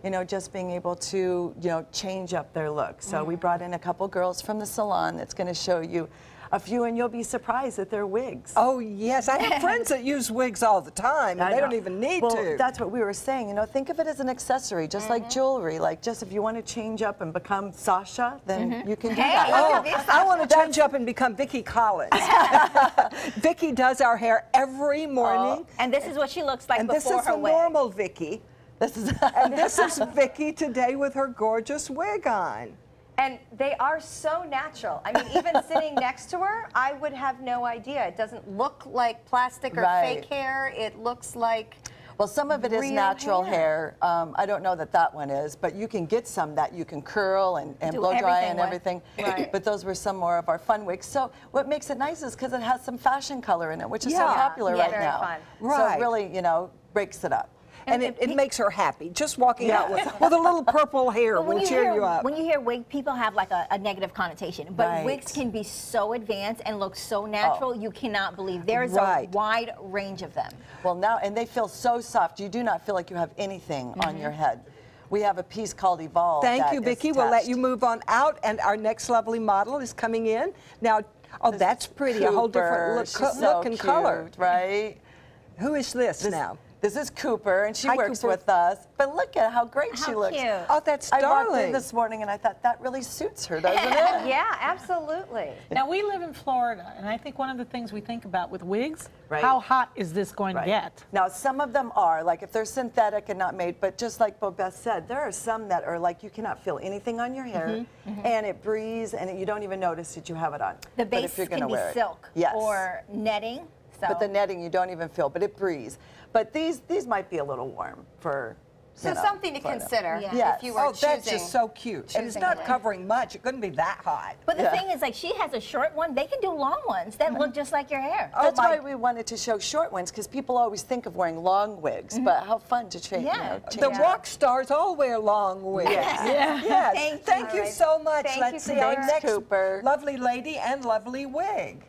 You know, just being able to, you know, change up their look. So we brought in a couple girls from the salon that's going to show you a few, and you'll be surprised that they're wigs. Oh, yes. I have friends that use wigs all the time, and they don't even need to. That's what we were saying. You know, think of it as an accessory, just like jewelry. Like, just if you want to change up and become Sasha, then you can do that. Oh, I want to change up and become Vicki Collins. Vicki does our hair every morning. And this is what she looks like and before her wig. And this is the normal Vicki. And this is Vicki today with her gorgeous wig on. And they are so natural. I mean, even sitting next to her, I would have no idea. It doesn't look like plastic or fake hair. It looks like Well, some of it is natural hair. I don't know that that one is, but you can get some that you can curl and blow dry and everything. Right. But those were some more of our fun wigs. So what makes it nice is because it has some fashion color in it, which is so popular right now. Fun. So it really, you know, breaks it up. And it makes her happy. Just walking out with a little purple hair will cheer you up. When you hear wig, people have like a negative connotation. But wigs can be so advanced and look so natural, you cannot believe. There's a wide range of them. Well, now, and they feel so soft. You do not feel like you have anything on your head. We have a piece called Evolve. Thank you, Vicki. We'll let you move on out, and our next lovely model is coming in. Now, Oh, that's pretty. A whole different look, She's look and color. Right? Who is this now? This is Cooper, and she Hi, works Cooper. with us. But look at how great she looks. Cute. Oh, that's I walked darling. in this morning and I thought that really suits her, doesn't it? Yeah, absolutely. Now, we live in Florida, and I think one of the things we think about with wigs, Right. how hot is this going to get? Now, some of them are, like if they're synthetic and not made, but just like Beth said, there are some that are like you cannot feel anything on your hair, and it breathes, and you don't even notice that you have it on. The But base if you're can gonna be wear it. silk Yes. or netting. So. But the netting you don't even feel, but it breathes. But these might be a little warm for. So you know, something to Florida. consider Yes. if you were choosing. That's just so cute. And it's not covering much. It couldn't be that hot. But the thing is, like, she has a short one. They can do long ones that look just like your hair. That's why we wanted to show short ones, because people always think of wearing long wigs, but how fun to change. Yeah. The rock stars all wear long wigs. Yes. Yes. Thank you All right. so much. Thank Let's you, see our thanks, next Cooper. lovely lady and lovely wig.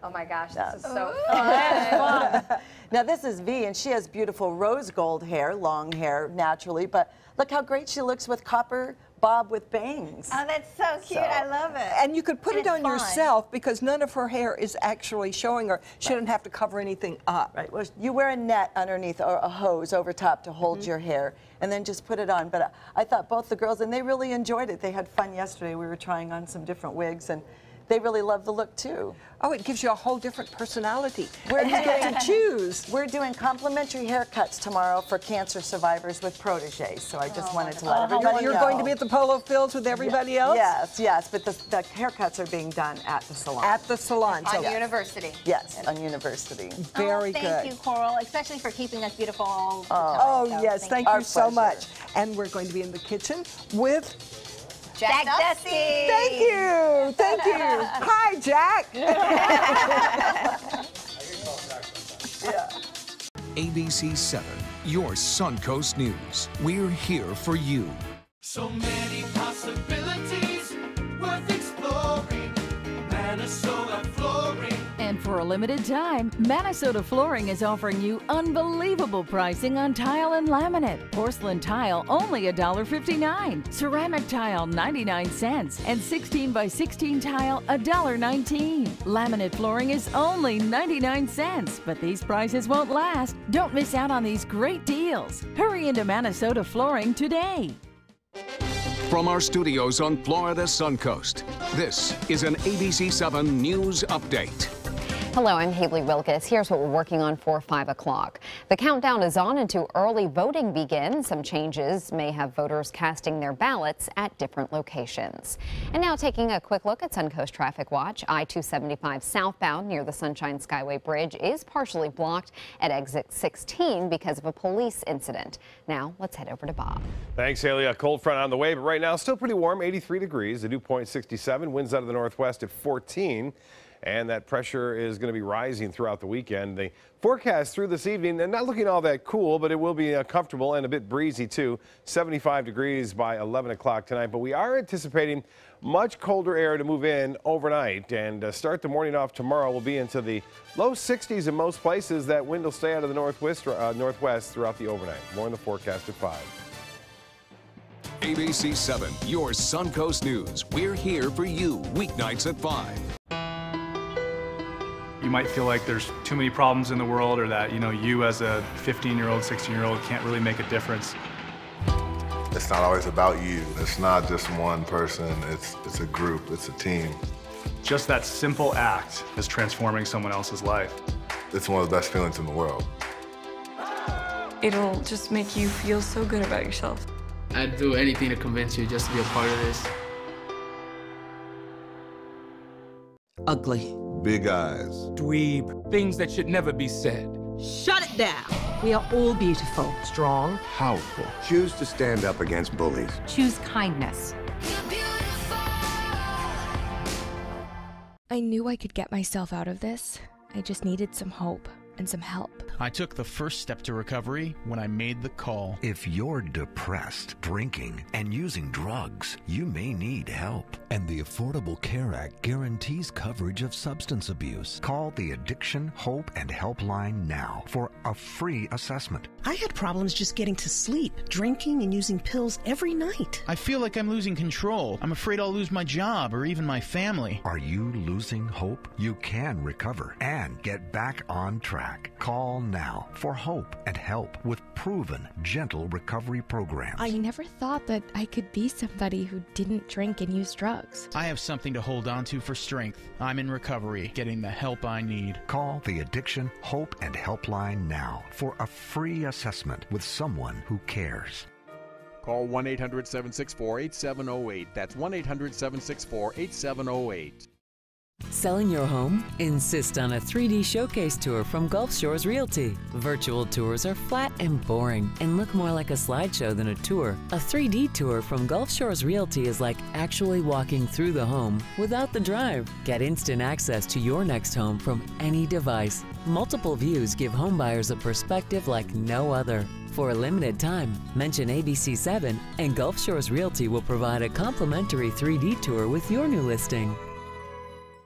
Oh my gosh, this is so fun. Now this is V, and she has beautiful rose gold hair, long hair naturally, but look how great she looks with copper bob with bangs. Oh, that's so cute. I love it. And you could put it it's on fun. yourself because none of her hair is actually showing her. She didn't have to cover anything up. Right. Well, you wear a net underneath or a hose over top to hold your hair, and then just put it on. But I thought both the girls, and they really enjoyed it. They had fun yesterday. We were trying on some different wigs, and they really love the look too. Oh, it gives you a whole different personality. We're And you get to choose. We're doing complimentary haircuts tomorrow for cancer survivors with proteges. So I just wanted to let everybody know. You're going to be at the polo fields with everybody else? Yes, yes. But the haircuts are being done at the salon. At the salon. On University. Yes, on University. Very good. Thank you, Coral, especially for keeping us beautiful all the time. Oh, So yes. Thank Our you so pleasure. much. And we're going to be in the kitchen with Jack Dusty. Thank you. Thank you. Hi, Jack. ABC 7, your Suncoast News. We're here for you. So many possibilities worth exploring. Minnesota Flooring. And for a limited time, Minnesota Flooring is offering you unbelievable pricing on tile and laminate. Porcelain tile only $1.59. Ceramic tile 99 cents. And 16 by 16 tile $1.19. Laminate flooring is only 99 cents. But these prices won't last. Don't miss out on these great deals. Hurry into Minnesota Flooring today. From our studios on Florida's Suncoast, this is an ABC 7 News Update. Hello, I'm Haley Wilkes. Here's what we're working on for 5 o'clock. The countdown is on until early voting begins. Some changes may have voters casting their ballots at different locations. And now taking a quick look at Suncoast Traffic Watch. I-275 southbound near the Sunshine Skyway Bridge is partially blocked at exit 16 because of a police incident. Now let's head over to Bob. Thanks, Haley. A cold front on the way, but right now still pretty warm, 83 degrees. The dew point 67, winds out of the northwest at 14. And that pressure is going to be rising throughout the weekend. The forecast through this evening, and not looking all that cool, but it will be comfortable and a bit breezy too. 75 degrees by 11 o'clock tonight. But we are anticipating much colder air to move in overnight and start the morning off tomorrow. Will be into the low 60s in most places. That wind will stay out of the northwest throughout the overnight. More in the forecast at 5. ABC 7, your Suncoast News. We're here for you weeknights at 5. You might feel like there's too many problems in the world, or that, you as a 15-year-old, 16-year-old can't really make a difference. It's not always about you. It's not just one person. It's a group. It's a team. Just that simple act is transforming someone else's life. It's one of the best feelings in the world. It'll just make you feel so good about yourself. I'd do anything to convince you just to be a part of this. Ugly. Big eyes. Dweeb. Things that should never be said. Shut it down. We are all beautiful, strong, Powerful. Choose to stand up against bullies. choose kindness. I knew I could get myself out of this. I just needed some hope. and some help. I took the first step to recovery when I made the call. If you're depressed, drinking, and using drugs, you may need help. And the Affordable Care Act guarantees coverage of substance abuse. Call the Addiction, Hope, and Helpline now for a free assessment. I had problems just getting to sleep, drinking and using pills every night. I feel like I'm losing control. I'm afraid I'll lose my job or even my family. Are you losing hope? You can recover and get back on track. Call now for hope and help with proven, gentle recovery programs. I never thought that I could be somebody who didn't drink and use drugs. I have something to hold on to for strength. I'm in recovery, getting the help I need. Call the Addiction, Hope, and Helpline now for a free assessment with someone who cares. Call 1-800-764-8708. That's 1-800-764-8708. Selling your home? Insist on a 3D showcase tour from Gulf Shores Realty. Virtual tours are flat and boring and look more like a slideshow than a tour. A 3D tour from Gulf Shores Realty is like actually walking through the home without the drive. Get instant access to your next home from any device. Multiple views give homebuyers a perspective like no other. For a limited time, mention ABC7 and Gulf Shores Realty will provide a complimentary 3D tour with your new listing.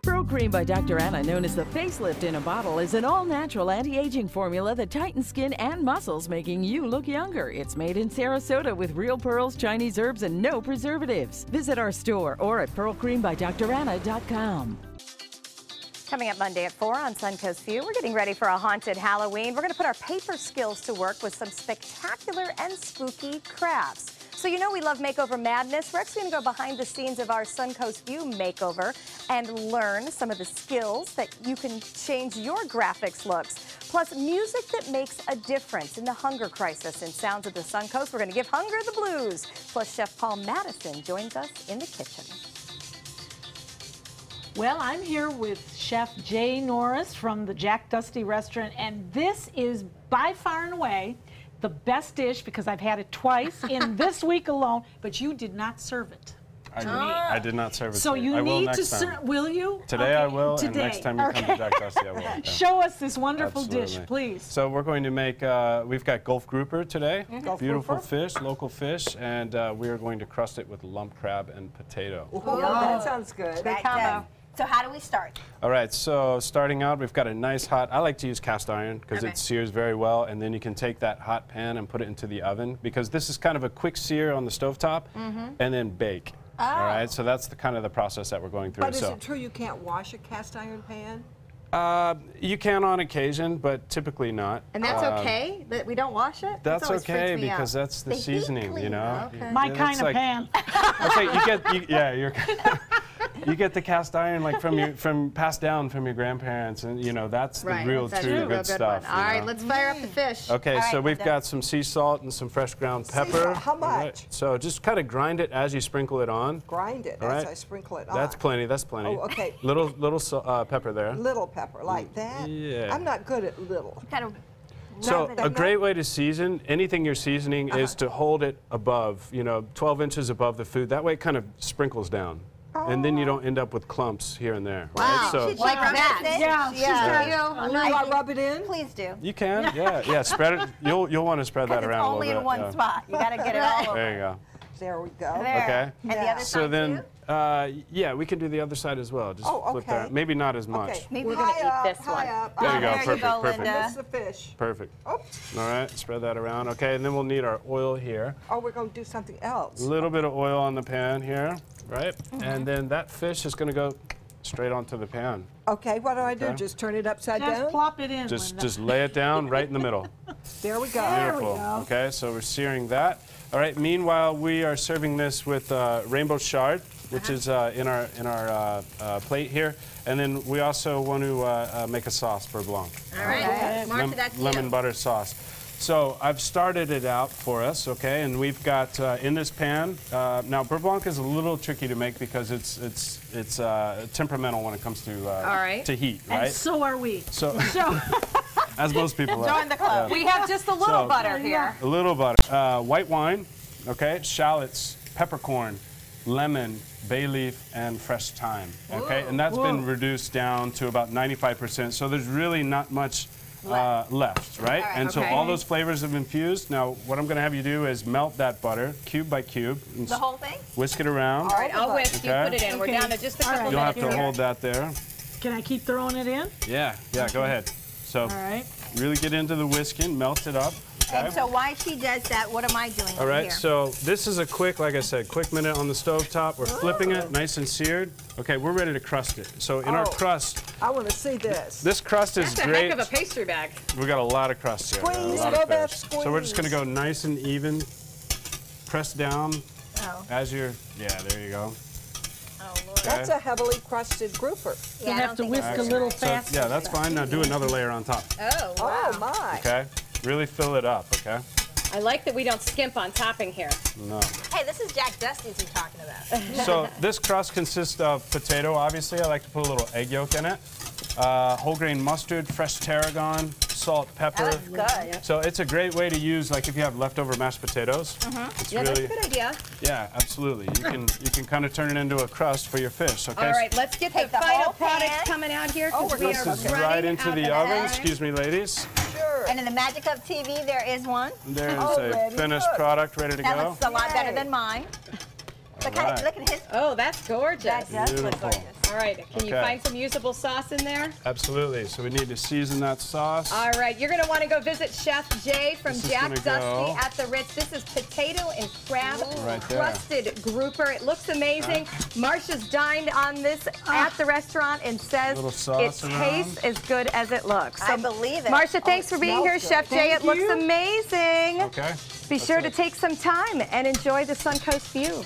Pro Cream by Dr. Anna, known as the facelift in a bottle, is an all-natural anti-aging formula that tightens skin and muscles, making you look younger. It's made in Sarasota with real pearls, Chinese herbs, and no preservatives. Visit our store or at pearlcreambydranna.com. Coming up Monday at 4 on Suncoast View, we're getting ready for a haunted Halloween. We're going to put our paper skills to work with some spectacular and spooky crafts. So you know we love makeover madness. We're actually going to go behind the scenes of our Suncoast View makeover and learn some of the skills that you can change your graphics looks. Plus music that makes a difference in the hunger crisis. In Sounds of the Suncoast, we're going to give hunger the blues. Plus Chef Paul Madison joins us in the kitchen. Well, I'm here with Chef Jay Norris from the Jack Dusty restaurant, and this is by far and away the best dish because I've had it twice in this week alone, but you did not serve it. I did not serve it. So you need to serve, will you? Today I will, Today. and next time you come to Jack Dusty I will. Yeah. Show us this wonderful Absolutely. dish, please. So we're going to make, we've got Gulf grouper today, beautiful fish, local fish, and we are going to crust it with lump crab and potato. Oh, that sounds good. Good combo. So how do we start? All right, so starting out, we've got a nice hot, I like to use cast iron because it sears very well, and then you can take that hot pan and put it into the oven because this is kind of a quick sear on the stovetop and then bake. Oh. All right, so that's the kind of the process that we're going through. But is it true you can't wash a cast iron pan? You can on occasion, but typically not. And that's okay? That we don't wash it? That's okay because that's the seasoning, you know? Okay. My kind of pan. I'll say you get the cast iron like from passed down from your grandparents, and you know that's the real true good stuff. All right, let's fire up the fish. Okay, so we've got some sea salt and some fresh ground pepper. How much? Right. So just kind of grind it as you sprinkle it on. Grind it as I sprinkle it on. That's plenty. That's plenty. Oh, okay. Little pepper there. Little pepper like that. Yeah. I'm not good at little. So a great way to season anything you're seasoning is to hold it above, 12 inches above the food. That way it kind of sprinkles down. And then you don't end up with clumps here and there. Wow. Right? So Like that. I rub it in? Please do. you can, yeah. Spread it. You'll want to spread that around a little bit. Only in one spot. You got to get it all over. There you go. There we go. Okay. And the other So side then, too? Yeah, we can do the other side as well. Just flip okay. that. Maybe not as much. Okay. Maybe we're going to eat this one. There you go. There Perfect. you go, Perfect. Linda. That's the fish. Perfect. Oops. All right. Spread that around. Okay, and then we'll need our oil here. Oh, we're going to do something else. A little bit of oil on the pan here, right? And then that fish is going to go straight onto the pan. Okay, what do I do? Okay. Just turn it upside Just down? plop it in, Just Linda. just lay it down right in the middle. There we go. Beautiful. Okay, so we're searing that. All right. Meanwhile, we are serving this with rainbow chard, which is in our plate here, and then we also want to make a sauce for blanc. All right. Martha, that's you. Lemon butter sauce. So I've started it out for us, okay, and we've got in this pan. Now, beurre blanc is a little tricky to make because it's temperamental when it comes to heat, right? And so are we. So as most people are. Join the club. Yeah. We have just a little butter here. A little butter. White wine, okay, shallots, peppercorn, lemon, bay leaf, and fresh thyme, okay? And that's been reduced down to about 95%, so there's really not much left, right? And so all those flavors have infused. Now, what I'm going to have you do is melt that butter cube by cube. The whole thing? Whisk it around. All right, I'll whisk. You put it in. We're down to just a couple You'll have minutes to hold that there. Can I keep throwing it in? Yeah, go ahead. So really get into the whisking, melt it up. And so while she does that, what am I doing All right, here? so this is a quick, like I said, quick minute on the stove top. We're flipping it, nice and seared. Okay, we're ready to crust it. So in our crust, I want to see this. this crust is That's a great. heck of a pastry bag. We got a lot of crust here. Squeeze, a lot go of Beth, fish. So we're just gonna go nice and even, press down as you're, there you go. That's a heavily crusted grouper. You'll have to whisk a little faster. Yeah, that's fine. Now do another layer on top. Oh, wow. Oh, my. Okay? Really fill it up, okay? I like that we don't skimp on topping here. No. Hey, this is Jack Dusty's you're talking about. So this crust consists of potato, obviously. I like to put a little egg yolk in it. Whole grain mustard, fresh tarragon, salt, pepper. That looks good. So it's a great way to use, like if you have leftover mashed potatoes. It's Yeah, really, that's a good idea. yeah, absolutely. You can kind of turn it into a crust for your fish. Okay. All right, let's get the final product coming out here. This is right into the oven. Excuse me, ladies. And in the magic of TV, there is one. There's a finished product ready to That go. looks a lot better than mine. Look at his. Oh, that's gorgeous. That does look Beautiful. gorgeous. All right, can you find some usable sauce in there? Absolutely. So we need to season that sauce. All right, you're going to want to go visit Chef Jay from This is Jack gonna Dusty go at the Ritz. This is potato and crab Right there. crusted grouper. It looks amazing. Marcia's dined on this at the restaurant and says Little it sauce tastes as good as it looks. I believe it. Marcia, thanks for being here. Chef Jay, it looks amazing. Okay. Be sure to take some time and enjoy the Suncoast view.